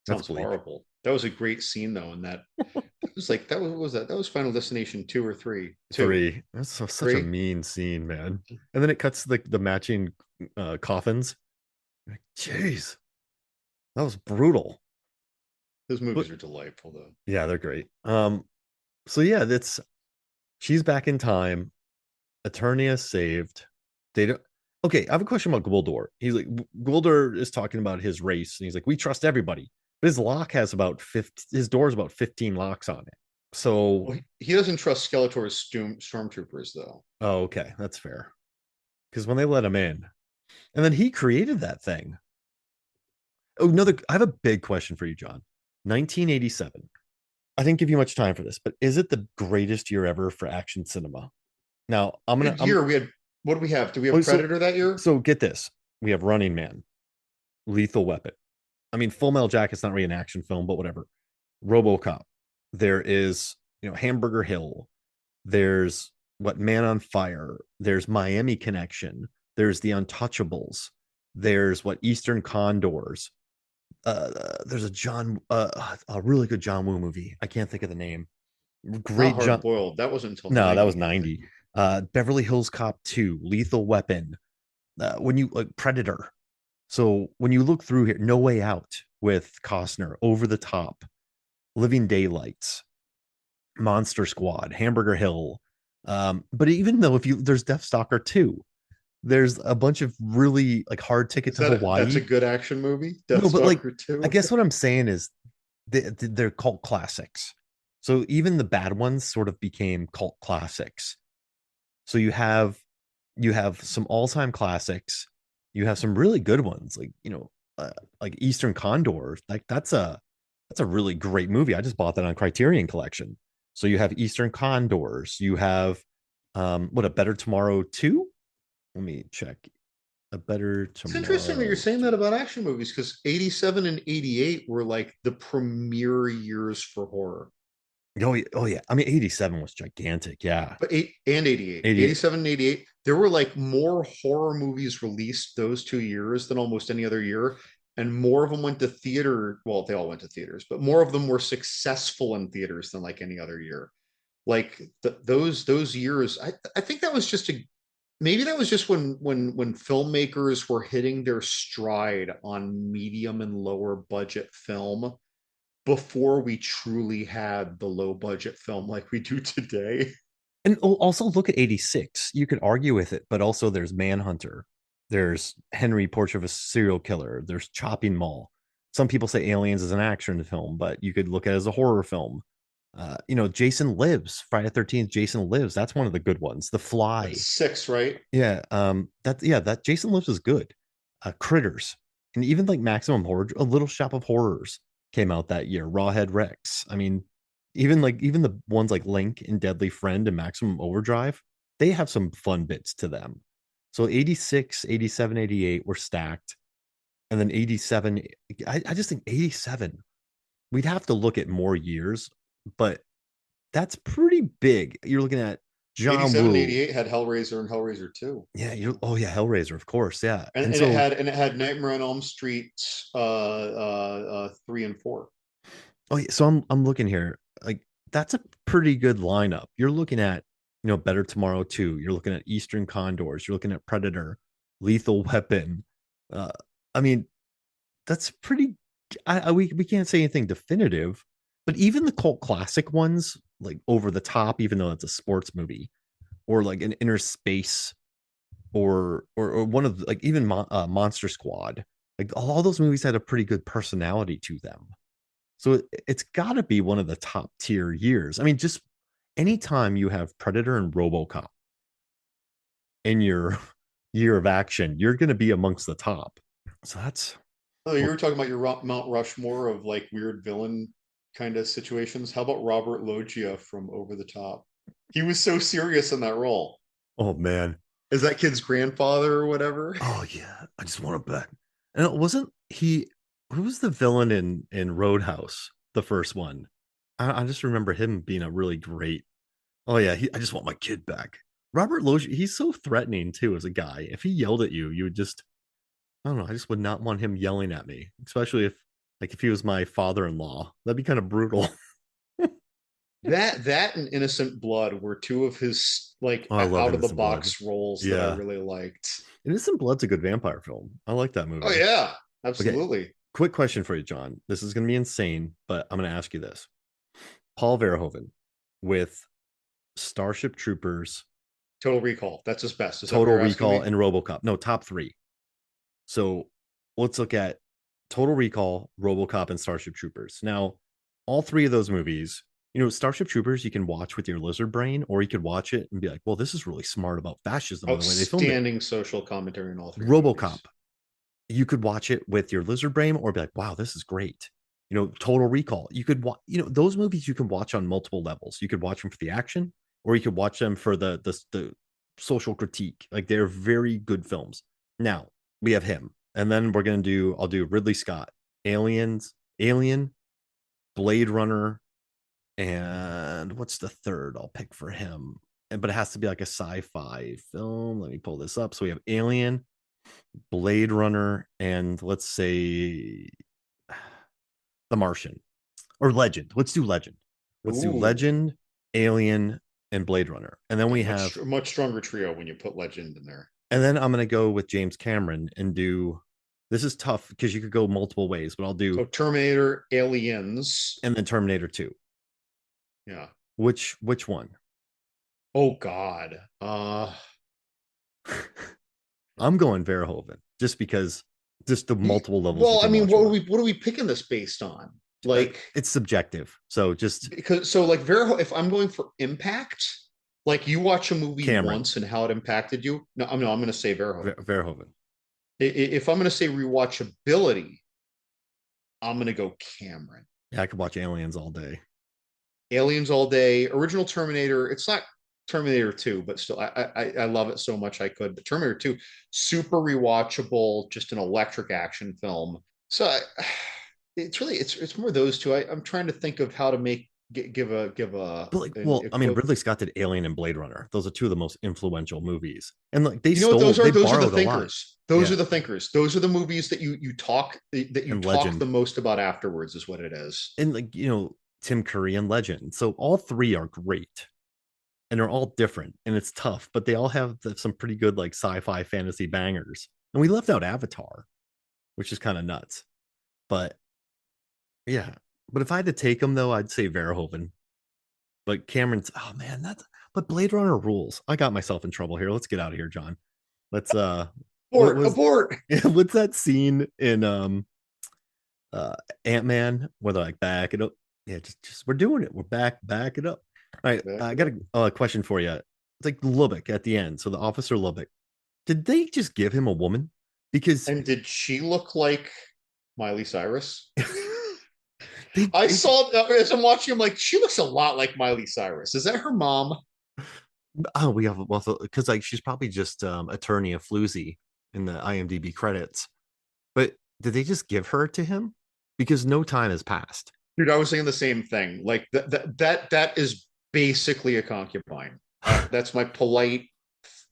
Sounds bleak. horrible. That was a great scene though, and that it was like that was what was that? That was Final Destination 2 or 3. Two. Three. That's such a 3. mean scene, man. And then it cuts to the matching coffins. Like, jeez, that was brutal. Those But movies are delightful though. yeah, they're great. So yeah, that's she's back in time. Eternia saved. They don't. Okay, I have a question about Guldur. He's like Guldur is talking about his race, and he's like, we trust everybody. But his lock has about 50. His door is about 15 locks on it. So, Well, he doesn't trust Skeletor's stormtroopers though. oh, okay, that's fair. Because when they let him in, and then he created that thing. Oh, another. I have a big question for you, John. 1987. I didn't give you much time for this, but is it the greatest year ever for action cinema? Now, I'm gonna. Good I'm year. We had what do we have? Do we have oh, so Predator that year? so get this. We have Running Man, Lethal Weapon. I mean, Full Metal Jacket's not really an action film, but whatever. RoboCop. There is, Hamburger Hill. There's what Man on Fire. There's Miami Connection. There's The Untouchables. There's what Eastern Condors. There's a really good John Woo movie. I can't think of the name. Not Great hard John. boiled. That wasn't until No, that was 90. 90. Beverly Hills Cop 2, Lethal Weapon. when you like Predator. So when you look through here, No Way Out with Costner, Over the Top, Living Daylights, Monster Squad, Hamburger Hill. But even though if you there's Death Stalker 2, there's a bunch of really like Hard Ticket Is to that's a Hawaii. good action movie? No, but like Deathstalker I 2? guess what I'm saying is they're cult classics. So even the bad ones sort of became cult classics. So you have some all-time classics. You have some really good ones, like like Eastern Condor. Like that's a really great movie. I just bought that on Criterion Collection. So you have Eastern Condors. You have what a Better Tomorrow 2. Let me check. A Better It's interesting that you're Tomorrow saying 2. that about action movies because 87 and 88 were like the premier years for horror. Oh yeah. I mean, 87 was gigantic. Yeah. But 88, 88. 87 and 88, there were like more horror movies released those 2 years than almost any other year. And more of them went to theater. Well, they all went to theaters, but more of them were successful in theaters than like any other year. Like those years, I think that was just a maybe that was just when filmmakers were hitting their stride on medium and lower budget film before we truly had the low budget film like we do today. And also look at 86. You could argue with it, but also there's Manhunter. There's Henry Portrait of a Serial Killer. There's Chopping Mall. Some people say Aliens is an action film, but you could look at it as a horror film. Jason Lives, Friday the 13th, Jason Lives. That's one of the good ones. The Fly. That's six, right? Yeah. That Jason Lives is good. Critters. And even like Maximum Horror, A Little Shop of Horrors came out that year. Rawhead Rex. I mean, even the ones like Link and Deadly Friend and Maximum Overdrive, they have some fun bits to them. So 86, 87, 88 were stacked. And then 87, I just think 87, we'd have to look at more years, but that's pretty big. You're looking at John 87, Woo. 88 had Hellraiser and Hellraiser 2. Yeah, oh yeah, Hellraiser, of course. Yeah. And, And and it so had and it had Nightmare on Elm Street 3 and 4. oh yeah, so I'm looking here. Like that's a pretty good lineup. You're looking at, Better Tomorrow 2. You're looking at Eastern Condors. You're looking at Predator, Lethal Weapon. Uh, I mean, that's pretty. We can't say anything definitive, but even the cult classic ones, like Over the Top, even though it's a sports movie, or like an Inner Space, or one of like even Monster Squad, like all those movies had a pretty good personality to them. So it's got to be one of the top tier years. I mean, just anytime you have Predator and RoboCop in your year of action, you're going to be amongst the top. So that's Oh, you well, were talking about your Mount Rushmore of like weird villain kind of situations. How about Robert Loggia from Over the Top? He was so serious in that role. oh man, Is that kid's grandfather or whatever? oh yeah, I just want to bet. And it wasn't he? Who was the villain in Roadhouse, the first one? I just remember him being a really great. Oh yeah, I just want my kid back. Robert Loggia, he's so threatening too as a guy. If he yelled at you, you would just I don't know. I just would not want him yelling at me, especially if he was my father-in-law. That'd be kind of brutal. That and Innocent Blood were two of his like Oh, I love out of the Innocent Blood. box roles that I Yeah, really liked. Innocent Blood's a good vampire film. I like that Oh movie. yeah, Okay, absolutely. quick question for you, John. This is going to be insane, but I'm going to ask you this: Paul Verhoeven with Starship Troopers, Total Recall. That's his best. Is that what Total you're asking Recall, me? and RoboCop. No, top three. So let's look at Total Recall, RoboCop, and Starship Troopers. Now, all three of those movies, Starship Troopers, you can watch with your lizard brain, or you could watch it and be like, well, this is really smart about fascism and the way they filmed it. Outstanding social commentary in all three RoboCop, movies. you could watch it with your lizard brain or be like, wow, this is great. Total Recall, you could watch, those movies you can watch on multiple levels. You could watch them for the action, or you could watch them for the social critique. Like they're very good films. Now we have him, and then I'll do Ridley Scott, Alien, Blade Runner, and what's the third I'll pick for him? But it has to be like a sci-fi film. Let me pull this up. So we have Alien, Blade Runner, and let's say The Martian or Legend. Let's do Legend. Let's do Ooh, Legend, Alien, and Blade Runner. And then it's a we much have much stronger trio when you put Legend in there. And then I'm gonna go with James Cameron and do. This is tough because you could go multiple ways, but I'll do So Terminator, Aliens. and then Terminator 2. Yeah. Which one? Oh God. I'm going Verhoeven just because just the multiple levels you Well, I can mean, watch him on. what are we picking this based on? Like, It's subjective. So just because so like if I'm going for impact, like you watch a movie Cameron, once and how it impacted you. No, I'm going to say Verhoeven. Verhoeven. If I'm going to say rewatchability, I'm going to go Cameron. Yeah, I could watch Aliens all day. Aliens all day. Original Terminator. It's not Terminator 2, but still, I love it so much I could. But Terminator 2, super rewatchable, just an electric action film. So it's really it's more those two. I'm trying to think of how to give a But like, an well, I mean, equivalent. Ridley Scott did Alien and Blade Runner. Those are two of the most influential movies, and like they You know what those are? they Those are the borrowed a lot. thinkers. Those Yeah, are the thinkers. Those are the movies that you and talk the Legend, most about afterwards, is what it is. and like Tim Curry and Legend. So all three are great, and they're all different, and it's tough, but they all have some pretty good like sci-fi fantasy bangers. And we left out Avatar, which is kind of nuts. But yeah, but if I had to take them though, I'd say Verhoeven. But Cameron's, oh man, that's but Blade Runner rules. I got myself in trouble here. Let's get out of here, John. Let's what Abort, was abort. what's that scene in uh Ant-Man where they're like back it up? Yeah, just we're doing it. We're back it up. All right, I got a question for you. It's like Lubbock at the end. So the officer Lubbock, did they just give him a woman? Because And did she look like Miley Cyrus? I they saw as I'm watching, I'm like, she looks a lot like Miley Cyrus. Is that her mom? oh we have well because like she's probably just attorney of Floozy in the IMDb credits. But did they just give her to him? Because no time has passed. Dude, I was saying the same thing. Like that is basically a concubine. That's my polite,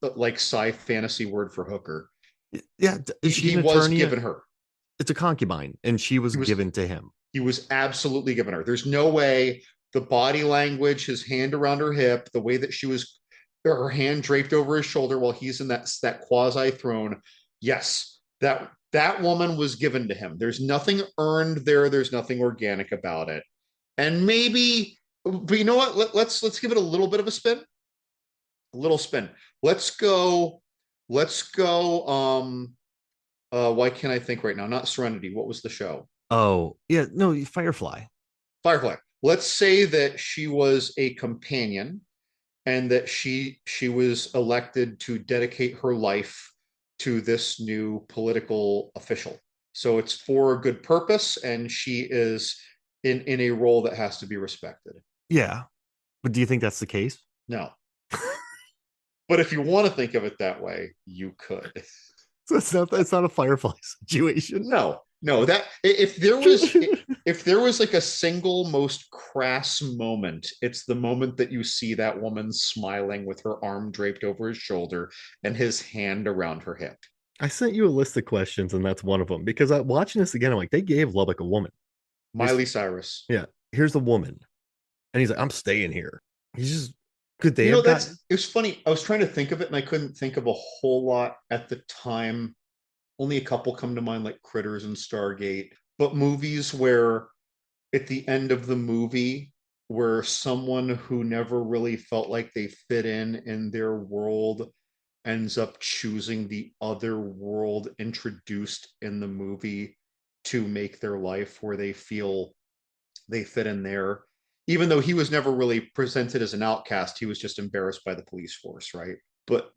like sci fantasy word for hooker. Yeah, is she He an was attorney? given her. It's a concubine, and she was He was given to him. he was absolutely given her. There's no way the body language, his hand around her hip, the way that she was, her hand draped over his shoulder while he's in that quasi throne. Yes, that woman was given to him. There's nothing earned there. There's nothing organic about it. And maybe, but you know what? Let's give it a little bit of a spin. A little spin. Let's go. Let's go. Why can't I think right now? Not Serenity. What was the show? Oh, yeah, no, Firefly. Firefly. Let's say that she was a companion and that she was elected to dedicate her life to this new political official. So it's for a good purpose, and she is in a role that has to be respected. Yeah, but do you think that's the case? No, but if you want to think of it that way, you could. So it's not a Firefly situation. No, no. That if there was like a single most crass moment, it's the moment that you see that woman smiling with her arm draped over his shoulder and his hand around her hip. I sent you a list of questions, and that's one of them. Because I watching this again, I'm like, they gave Lubbock a woman. Here's Miley Cyrus. yeah, here's a woman, and he's like, I'm staying here. He's just could they You know, have that's gotten? it was funny. I was trying to think of it and I couldn't think of a whole lot at the time. Only a couple come to mind, like Critters and Stargate, but movies where at the end of the movie, where someone who never really felt like they fit in their world ends up choosing the other world introduced in the movie to make their life where they feel they fit in there. Even though he was never really presented as an outcast, he was just embarrassed by the police force, right? But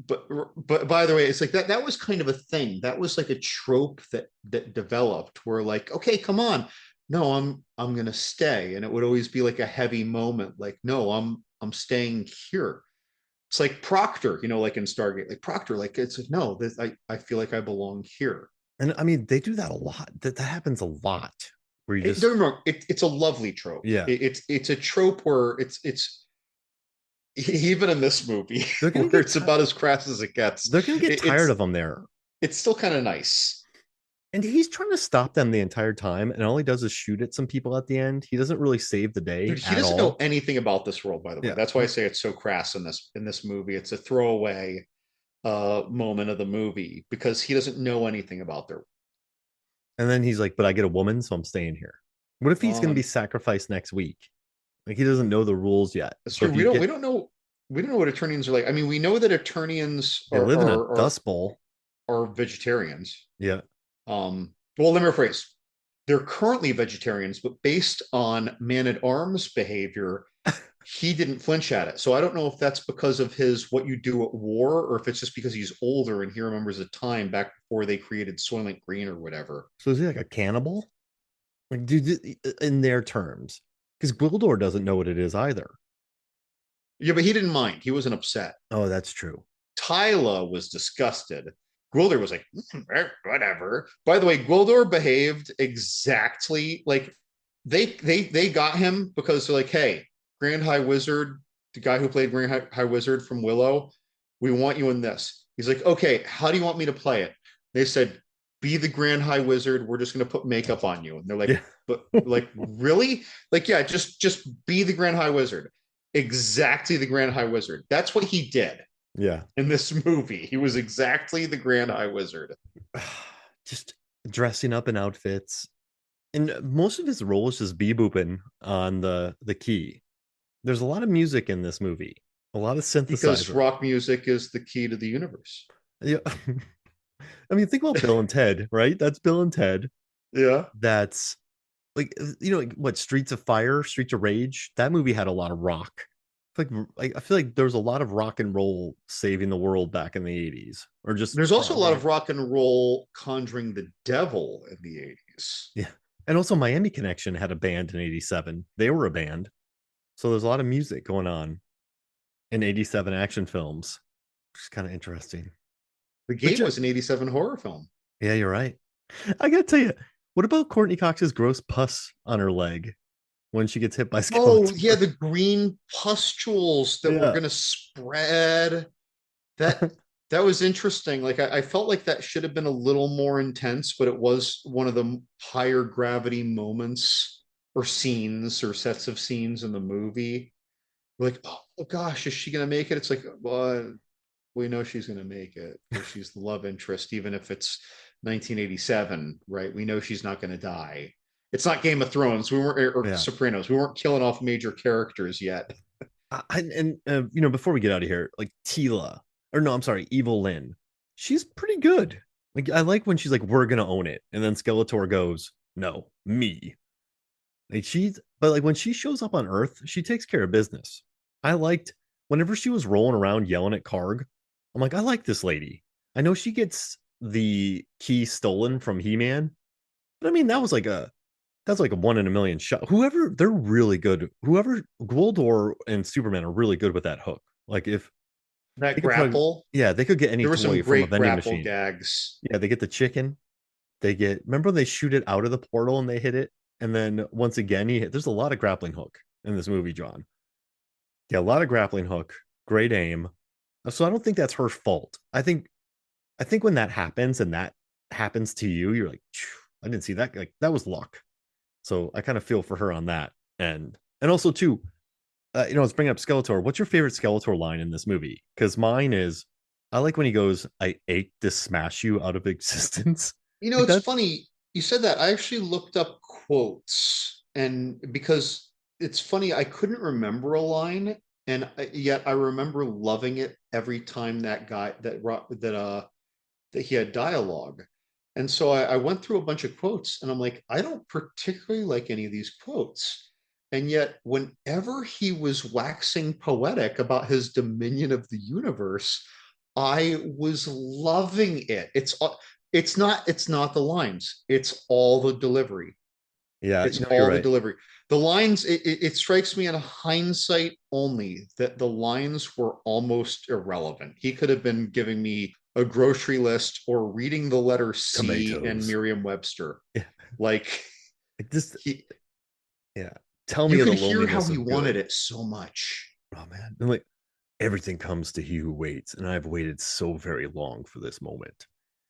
by the way, it's like that was kind of a thing. That was like a trope that developed where like, okay, come on. No, I'm gonna stay. And it would always be like a heavy moment, like, no, I'm staying here. It's like Proctor, like in Stargate, like Proctor, like it's like, no, I feel like I belong here. And I mean, they do that a lot. That happens a lot. Where you Don't just get me wrong, it's a lovely trope. yeah, It's a trope where it's even in this movie they're gonna where get it's about as crass as it gets. they're gonna get tired It's of him there. it's still kind of nice. And he's trying to stop them the entire time, and all he does is shoot at some people at the end. He doesn't really save the Dude, day he at doesn't know all. anything about this world, by the way. Yeah, That's why I say it's so crass in this movie. It's a throwaway. moment of the movie because he doesn't know anything about their. And then he's like, but I get a woman, so I'm staying here. What if he's going to be Um, sacrificed next week? Like he doesn't know the rules yet. it's So true. if you get, We don't know what Eternians are like. I mean, we know that Eternians they live in a dust bowl. are vegetarians. Yeah. Well, let me rephrase. They're currently vegetarians, but based on Man at Arms behavior, he didn't flinch at it. So I don't know if that's because of his what you do at war, or if it's just because he's older and he remembers a time back before they created Soylent Green or whatever. So is he like a cannibal? Like, dude, in their terms, because Gwildor doesn't know what it is either. Yeah, but he didn't mind. He wasn't upset. Oh, that's true. Tyla was disgusted. Gwildor was like, whatever. By the way, Gwildor behaved exactly like they got him because they're like, hey, Grand High Wizard, the guy who played High Wizard from Willow, we want you in this. He's like, okay, how do you want me to play it? They said, be the Grand High Wizard. We're just gonna put makeup on you. And they're like, Yeah. but like, really? Like, yeah, just be the Grand High Wizard. Exactly the Grand High Wizard. That's what he did Yeah. in this movie. He was exactly the Grand High Wizard. Just dressing up in outfits. And most of his role is just bebooping on the key. There's a lot of music in this movie, a lot of Because synthesizer. rock music is the key to the universe. Yeah. I mean, think about Bill and Ted, right? That's Bill and Ted. Yeah. That's like, like what, Streets of Fire, Streets of Rage. That movie had a lot of rock. I feel like there was a lot of rock and roll saving the world back in the 80s, or just There's also a lot probably. of rock and roll conjuring the devil in the 80s. Yeah. And also Miami Connection had a band in 87. They were a band. So there's a lot of music going on in 87 action films, which is kind of interesting. The But Gate was an 87 horror film. yeah, you're right. I gotta tell you, what about Courtney Cox's gross pus on her leg when she gets hit by Oh, yeah, Skeletor? the green pustules that were Yeah. going to spread. That that was interesting. Like I felt like that should have been a little more intense, but it was one of the higher gravity moments or scenes or sets of scenes in the movie. Like, oh gosh, is she gonna make it? It's like, well, we know she's gonna make it because she's the love interest, even if it's 1987, right? We know she's not gonna die. It's not Game of Thrones. We weren't or Yeah. Sopranos. We weren't killing off major characters yet. Before we get out of here, like Tila, or no, I'm sorry, Evil Lynn, she's pretty good. Like I like when she's like, "We're gonna own it," and then Skeletor goes, "No, me." Like but like when she shows up on Earth, she takes care of business. I liked whenever she was rolling around yelling at Karg. I'm like, I like this lady. I know she gets the key stolen from He-Man, but I mean that's like a 1 in a million shot. Whoever, they're really good. Whoever, Goldor and Superman are really good with that hook. Like if That they could probably, grapple, yeah, they could get any there were some toy from a great vending grapple machine. gags. Yeah, they get the chicken. They get, remember when they shoot it out of the portal and they hit it, and then once again he hit. There's a lot of grappling hook in this movie, John. Yeah, a lot of grappling hook. Great aim. So I don't think that's her fault. I think when that happens and that happens to you, you're like, I didn't see that. Like that was luck. So I kind of feel for her on that. And also too, let's bring up Skeletor. What's your favorite Skeletor line in this movie? Because mine is, I like when he goes, "I ache to smash you out of existence." You know, Like it's that. funny you said that. I actually looked up quotes, and because it's funny, I couldn't remember a line, and yet I remember loving it every time that he had dialogue. And so I went through a bunch of quotes, and I'm like, I don't particularly like any of these quotes. And yet, whenever he was waxing poetic about his dominion of the universe, I was loving it. It's not the lines. It's all the delivery. Yeah, It's no, you're all the right. delivery. The lines, it strikes me in hindsight only that the lines were almost irrelevant. He could have been giving me a grocery list or reading the letter C in Tomatoes. Merriam-Webster. Yeah, Like like this. he, Yeah, tell me you of the could hear how loneliness he of wanted good. it so much. Oh man, and like everything comes to he who waits, and I've waited so very long for this moment.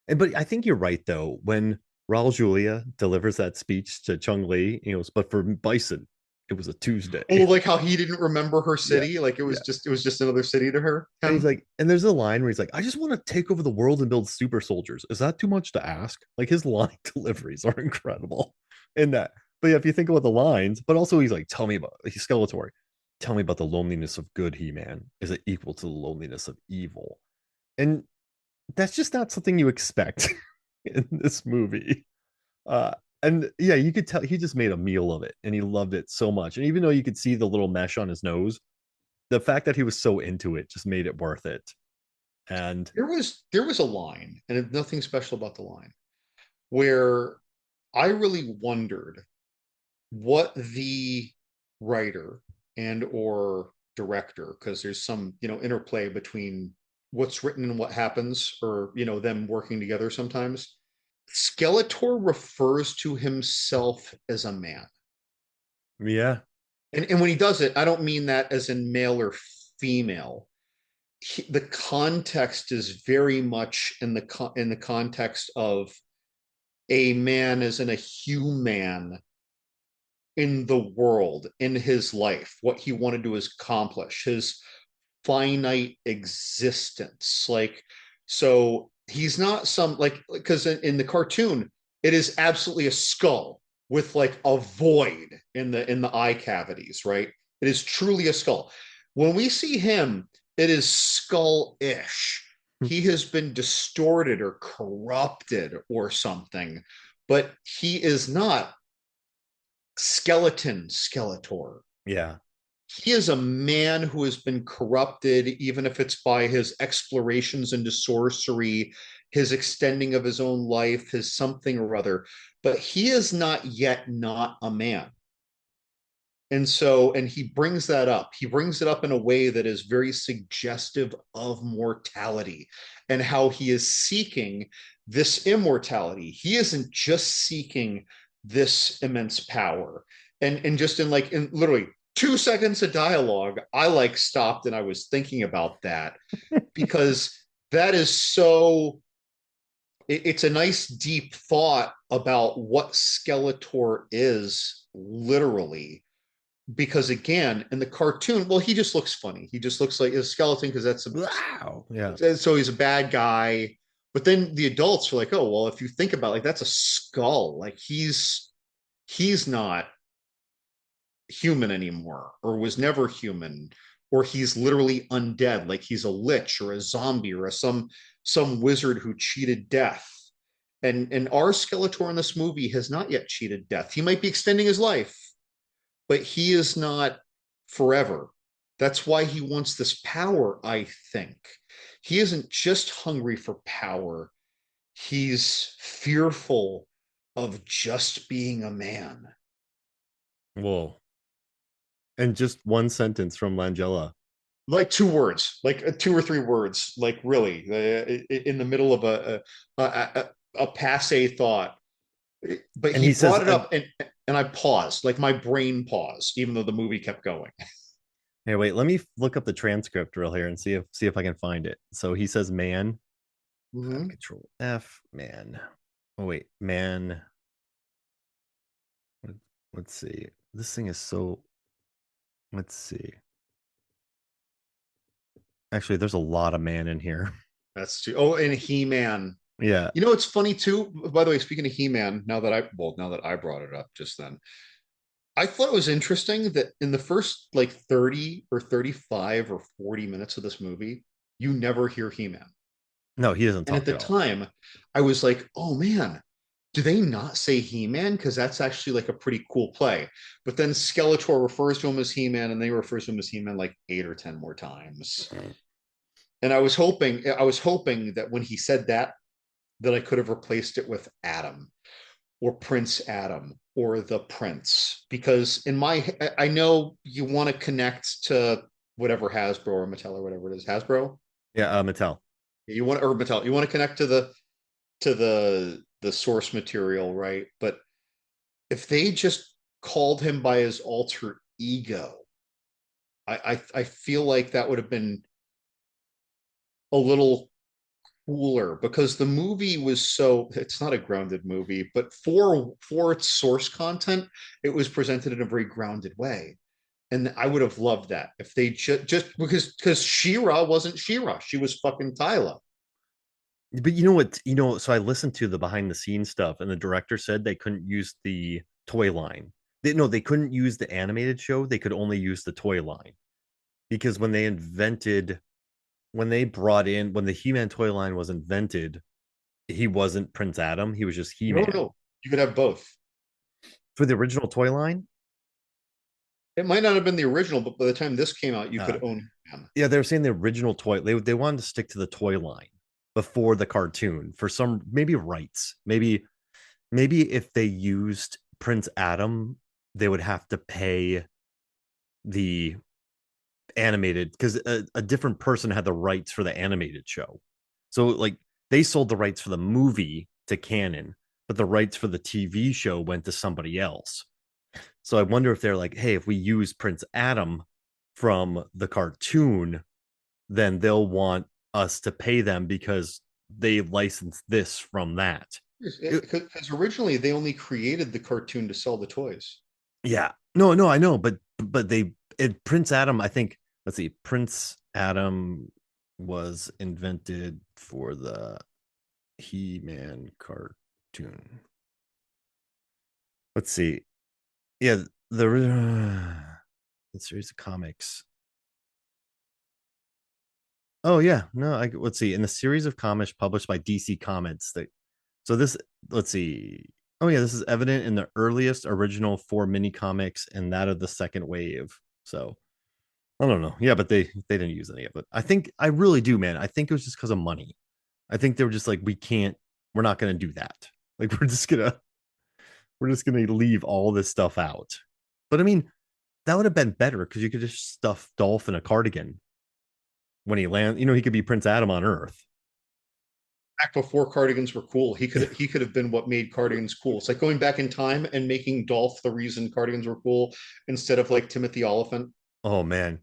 And but I think you're right though. When Raul Julia delivers that speech to Chung Li, he goes, "But for Bison, It was a Tuesday. Oh, like how he didn't remember her Yeah. city, like Yeah. it was just another city to her. And he's Him. like, and there's a line where he's like, I just want to take over the world and build super soldiers. Is that too much to ask? Like his line deliveries are incredible in that. But yeah, if you think about the lines, but also he's like, tell me about he's Skeletor. Tell me about the loneliness of good, He-Man. Is it equal to the loneliness of evil? And that's just not something you expect in this movie. Uh, and yeah, you could tell he just made a meal of it and he loved it so much. And even though you could see the little mesh on his nose, the fact that he was so into it just made it worth it. And There was a line, and nothing special about the line, where I really wondered what the writer and or director, because there's some, interplay between what's written and what happens, or them working together sometimes. Skeletor refers to himself as a man. yeah, And when he does it, I don't mean that as in male or female. The context is very much in the context of a man as in a human in the world, in his life, what he wanted to accomplish, his finite existence. Like, so he's not some, like, because in the cartoon, it is absolutely a skull with like a void in the eye cavities, right? It is truly a skull. When we see him, it is skull-ish. He has been distorted or corrupted or something, but he is not skeleton Skeletor. yeah. He is a man who has been corrupted, even if it's by his explorations into sorcery, his extending of his own life, his something or other. But he is not yet not a man. And he brings that up. He brings it up in a way that is very suggestive of mortality and how he is seeking this immortality. He isn't just seeking this immense power. And just in literally 2 seconds of dialogue, I like stopped and I was thinking about that, because that is so it's a nice deep thought about what Skeletor is literally, because again, in the cartoon, well, he just looks funny. He just looks like a skeleton because Wow. Yeah. so he's a bad guy. But then the adults are like, oh, well, if you think about it, like that's a skull. Like he's not human anymore, or was never human, or he's literally undead, like he's a lich or a zombie or some wizard who cheated death. And our Skeletor in this movie has not yet cheated death. He might be extending his life, but he is not forever. That's why he wants this power, I think. He isn't just hungry for power, he's fearful of just being a man. Whoa. And just one sentence from Langella. Like 2 words, like 2 or 3 words, like really, in the middle of a passe thought. But And he he says, brought it up, and I paused, like my brain paused, even though the movie kept going. hey, wait, let me look up the transcript real here and see if I can find it. So he says man, Mm-hmm. control F, man. Oh wait, man. Let's see. This thing is so let's see. Actually, there's a lot of man in here. That's true. Oh, and He-Man. Yeah. It's funny too. By the way, speaking of He-Man, now that I brought it up just then, I thought it was interesting that in the first like 30 or 35 or 40 minutes of this movie, you never hear He-Man. No, he doesn't And at talk the at all. time, I was like, oh man, do they not say He-Man? Because that's actually like a pretty cool play. But then Skeletor refers to him as He-Man, and they refer to him as He-Man like 8 or 10 more times. And I was hoping that when he said that I could have replaced it with Adam or Prince Adam or the Prince, because I know you want to connect to whatever Hasbro or Mattel or whatever it is, Hasbro. Yeah, Mattel. Mattel. You want to connect to the source material, right? But if they just called him by his alter ego, I feel like that would have been a little cooler because the movie was so, it's not a grounded movie, but for its source content, it was presented in a very grounded way. And I would have loved that if they just because Shira wasn't Shira, she was fucking Tyla. But you know what? So I listened to the behind the scenes stuff, and the director said they couldn't use the toy line. They couldn't use the animated show. They could only use the toy line because when the He-Man toy line was invented, he wasn't Prince Adam. He was just No, He-Man no, you could have both. for the original toy line. It might not have been the original, but by the time this came out, you Uh, could own him. yeah, they were saying the original toy. They wanted to stick to the toy line before the cartoon for some maybe rights. Maybe if they used Prince Adam, they would have to pay the animated because a different person had the rights for the animated show. So like they sold the rights for the movie to Canon, but the rights for the TV show went to somebody else. So I wonder if they're like, hey, if we use Prince Adam from the cartoon, then they'll want us to pay them because they licensed this from that. It, Because originally they only created the cartoon to sell the toys. yeah. No, I know, but Prince Adam, I think, let's see, Prince Adam was invented for the He-Man cartoon. Let's see. Yeah, the series of comics. Oh yeah, no, let's see. In the series of comics published by DC Comics, that so this let's see. Oh yeah, this is evident in the earliest original four mini comics and that of the second wave. So I don't know. Yeah, but they didn't use any of it. I really do, man. I think it was just because of money. I think they were just like, we're not gonna do that. Like we're just gonna leave all this stuff out. But I mean, that would have been better because you could just stuff Dolph in a cardigan when he lands. He could be Prince Adam on Earth. Back before cardigans were cool, he could have been what made cardigans cool. It's like going back in time and making Dolph the reason cardigans were cool instead of like Timothy Oliphant. Oh man,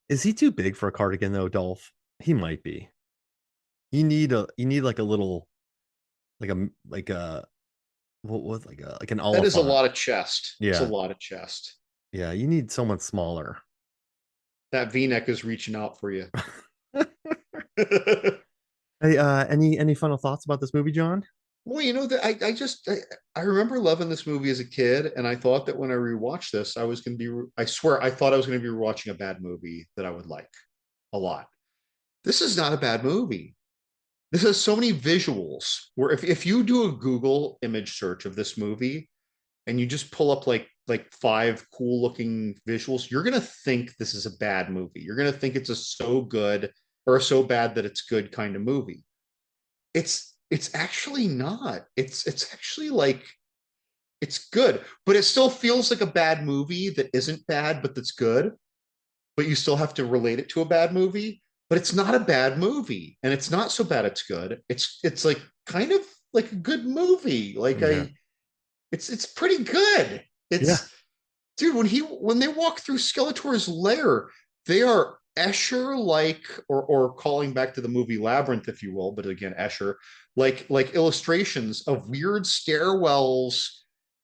is he too big for a cardigan though, Dolph? He might be. You need like a little like a what was like an That is a Oliphant. lot of chest. It's a Yeah, lot of chest. yeah. You need someone smaller. That V-neck is reaching out for you. Hey, any final thoughts about this movie, John? Well, you know that I remember loving this movie as a kid, and I thought that when I rewatched this, I was going to be. I swear, I thought I was going to be watching a bad movie that I would like a lot. This is not a bad movie. This has so many visuals where if you do a Google image search of this movie and you just pull up like five cool looking visuals, you're gonna think this is a bad movie. You're gonna think it's a so good or so bad that it's good kind of movie. It's actually not. It's actually like it's good, but it still feels like a bad movie that isn't bad, but that's good. But you still have to relate it to a bad movie. But it's not a bad movie, and it's not so bad it's good. It's like kind of like a good movie. Like Yeah, it's pretty good. yeah. It's dude when they walk through Skeletor's lair, they are Escher like or calling back to the movie Labyrinth, if you will, but again Escher like illustrations of weird stairwells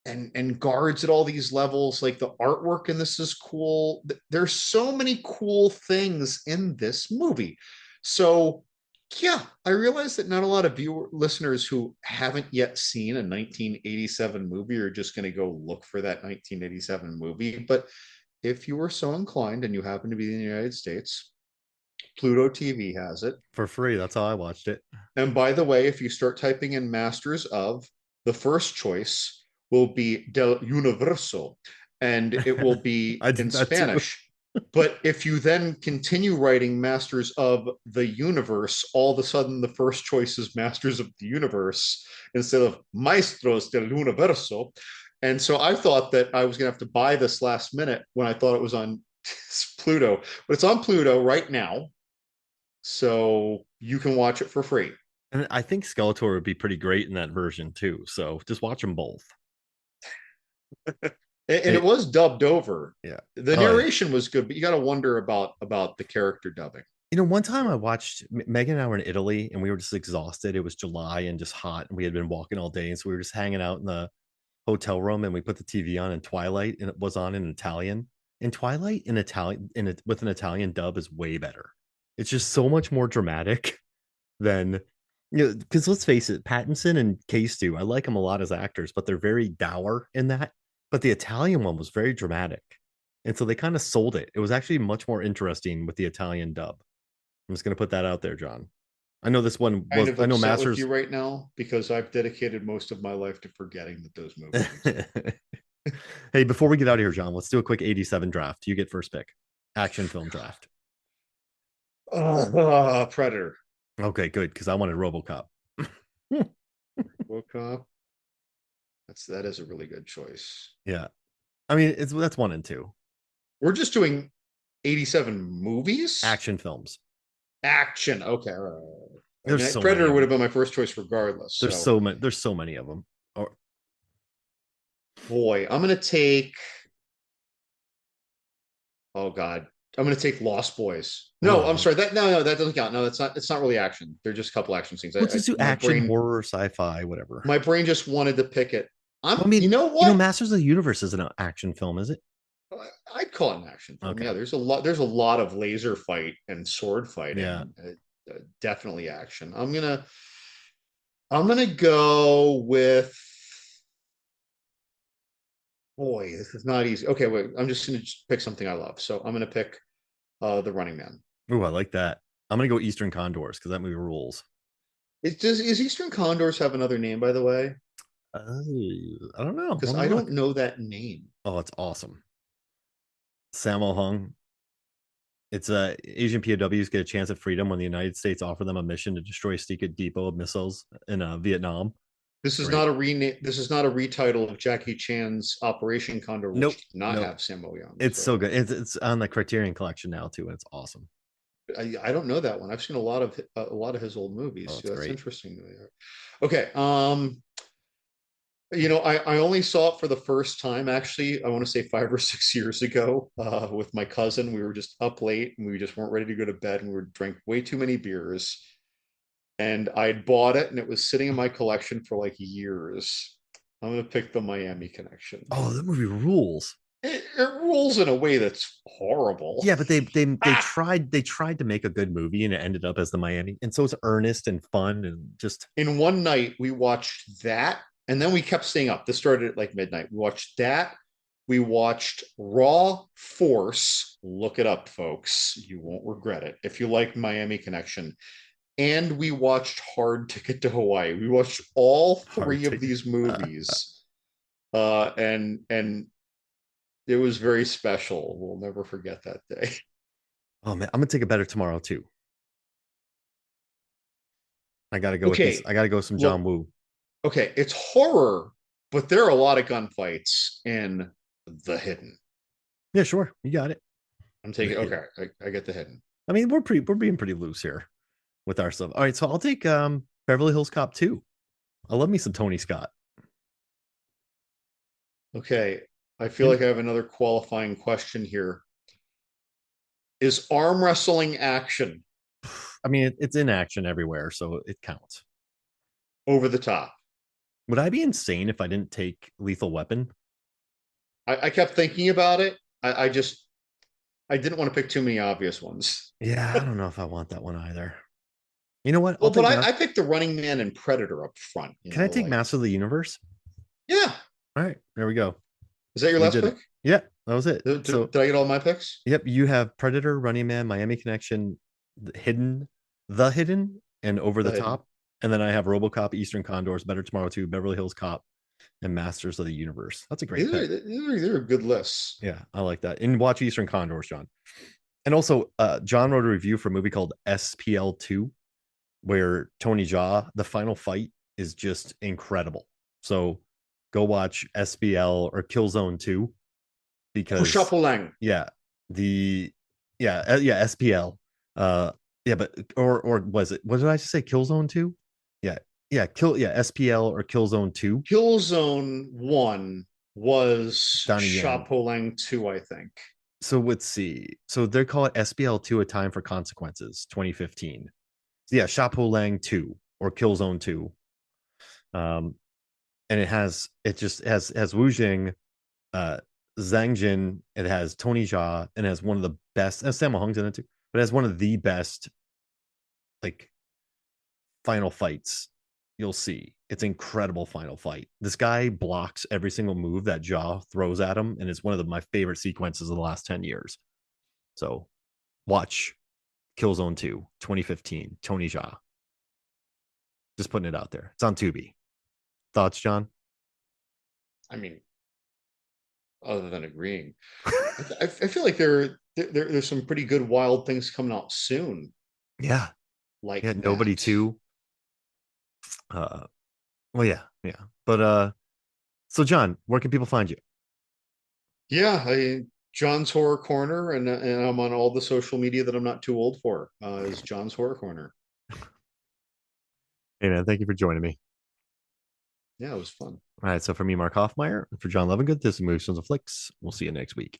and guards at all these levels. Like the artwork in this is cool. There's so many cool things in this movie. So yeah, I realize that not a lot of listeners who haven't yet seen a 1987 movie are just going to go look for that 1987 movie. But if you are so inclined and you happen to be in the United States, Pluto TV has it. For free. That's how I watched it. And by the way, if you start typing in Masters of, the first choice will be Del Universo, and it will be I in did that too. Spanish. But if you then continue writing Masters of the Universe, all of a sudden the first choice is Masters of the Universe instead of Maestros del Universo. And so I thought that I was going to have to buy this last minute when I thought it was on Pluto, but it's on Pluto right now. So you can watch it for free. And I think Skeletor would be pretty great in that version too. So just watch them both. And it Hey, was dubbed over. yeah. The Oh yeah. narration was good, but you got to wonder about the character dubbing. One time I watched Megan and I were in Italy and we were just exhausted. It was July and just hot, and we had been walking all day, and so we were just hanging out in the hotel room, and we put the TV on in Twilight, and it was on in Italian. And Twilight in Italian with an Italian dub is way better. It's just so much more dramatic than because let's face it, Pattinson and K-Stu, I like them a lot as actors, but they're very dour in that. But the Italian one was very dramatic. And so they kind of sold it. It was actually much more interesting with the Italian dub. I'm just gonna put that out there, John. I know this one Kind was of I know upset with Masters. you right now because I've dedicated most of my life to forgetting that those movies exist. Hey, before we get out of here, John, let's do a quick 87 draft. You get first pick. Action film draft. Predator. Okay, good, because I wanted RoboCop. RoboCop. That is a really good choice. Yeah. I mean, that's one and two. We're just doing 87 movies? Action films. Action. Okay. All right. I There's mean, so many Predator of would them. have been my first choice regardless. There's So, so many. There's so many of them. Or boy, I'm going to take. Oh God, I'm going to take Lost Boys. No, I'm oh, sorry. No, that doesn't count. No, that's not. It's not really action. They're just a couple action scenes. let's just do My action, brain, horror, sci-fi, whatever. my brain just wanted to pick it. Well, I You mean, know what? Masters of the Universe is an action film, is it? I'd call it an action film. Okay. Yeah, there's a lot. There's a lot of laser fight and sword Yeah. fighting. Definitely action. I'm gonna go with. Boy, this is not easy. Okay, wait. I'm just gonna pick something I love. So I'm gonna pick The Running Man. Oh, I like that. I'm gonna go Eastern Condors because that movie rules. Is Eastern Condors have another name, by the way? I don't know. Because Let me I don't look. know that name. Oh, it's awesome. Sammo Hung. It's Asian POWs get a chance at freedom when the United States offer them a mission to destroy a secret depot of missiles in Vietnam. This is Great. not a rename. This is not a retitle of Jackie Chan's Operation Condor, Nope. which did not Nope. have Sammo Young. It's so So good. It's on the Criterion Collection now too, and it's awesome. I don't know that one. I've seen a lot of his old Oh, movies. it's So that's great. interesting to me. Okay. I only saw it for the first time, actually, I want to say 5 or 6 years ago, with my cousin. We were just up late and we just weren't ready to go to bed, and we were drank way too many beers. And I'd bought it and it was sitting in my collection for like years. I'm gonna pick the Miami Connection. Oh, that movie rules. It rules in a way that's horrible. Yeah, but they Ah! tried to make a good movie, and it ended up as the Miami. And so it's earnest and fun and just In one night, we watched that, and then we kept staying up. This started at like midnight. We watched that. We watched Raw Force. Look it up, folks. You won't regret it if you like Miami Connection. And we watched Hard Ticket to Hawaii. We watched all hard three of to. these movies, and it was very special. We'll never forget that day. Oh man, I'm gonna take a better tomorrow too. I gotta go with this. Okay, I gotta go with some John well, Woo. okay, it's horror, but there are a lot of gunfights in The Hidden. Yeah, sure, you got it. I'm taking okay. I get The Hidden. I mean, we're being pretty loose here with our stuff. All right, so I'll take Beverly Hills Cop 2. I love me some Tony Scott. Okay, I feel And like I have another qualifying question here. Is arm wrestling action I mean, it's in action everywhere, so it counts. over the top? Would I be insane if I didn't take Lethal Weapon? I kept thinking about it. I didn't want to pick too many obvious ones. Yeah, I don't know if I want that one either. You know what? I'll Well, but take I Master. picked the Running Man and Predator up front. Can I take Like Master of the Universe? yeah. All right, there we go. Is that your We last did it. pick? Yeah, that was it. So, Did I get all my picks? yep, you have Predator, Running Man, Miami Connection, The Hidden, and Over the The Hidden. Top. And then I have RoboCop, Eastern Condors, Better Tomorrow 2, Beverly Hills Cop, and Masters of the Universe. That's a great pick. These are good lists. Yeah, I like that. And watch Eastern Condors, John. And also, John wrote a review for a movie called SPL 2, where Tony Jaa, the final fight is just incredible. So go watch SPL or Killzone 2 Oh, because Chapeau yeah, the yeah, SPL. Yeah, but or was it, what did I say? Killzone 2? Yeah. SPL or Killzone 2. Killzone 1 was Donnie Yen. Chapeau 2, I think. So let's see. So they call it SBL2, A Time for Consequences, 2015. So yeah, Chapeau Lang 2 or Killzone 2. Um, and it just has Wu Jing, uh, Zhang Jin, it has Tony Jaa, and it has one of the best, and Sammo Hung's in it too, but it has one of the best like final fights you'll see. It's incredible final fight. This guy blocks every single move that Jaa throws at him, and it's one of my favorite sequences of the last 10 years. So watch Killzone 2, 2015, Tony Jaa. Just putting it out there. It's on Tubi. Thoughts, John? I mean, other than agreeing, I feel like there's some pretty good wild things coming out soon, Yeah. Yeah, like Nobody that. 2. Uh well yeah, yeah. But so John, where can people find you? Yeah, John's Horror Corner, and I'm on all the social media that I'm not too old for. Is John's Horror Corner. Hey man, thank you for joining me. Yeah, it was fun. All right, so for me, Mark Hoffmeyer, for John Levingood, this is Movies Films and Flicks. We'll see you next week.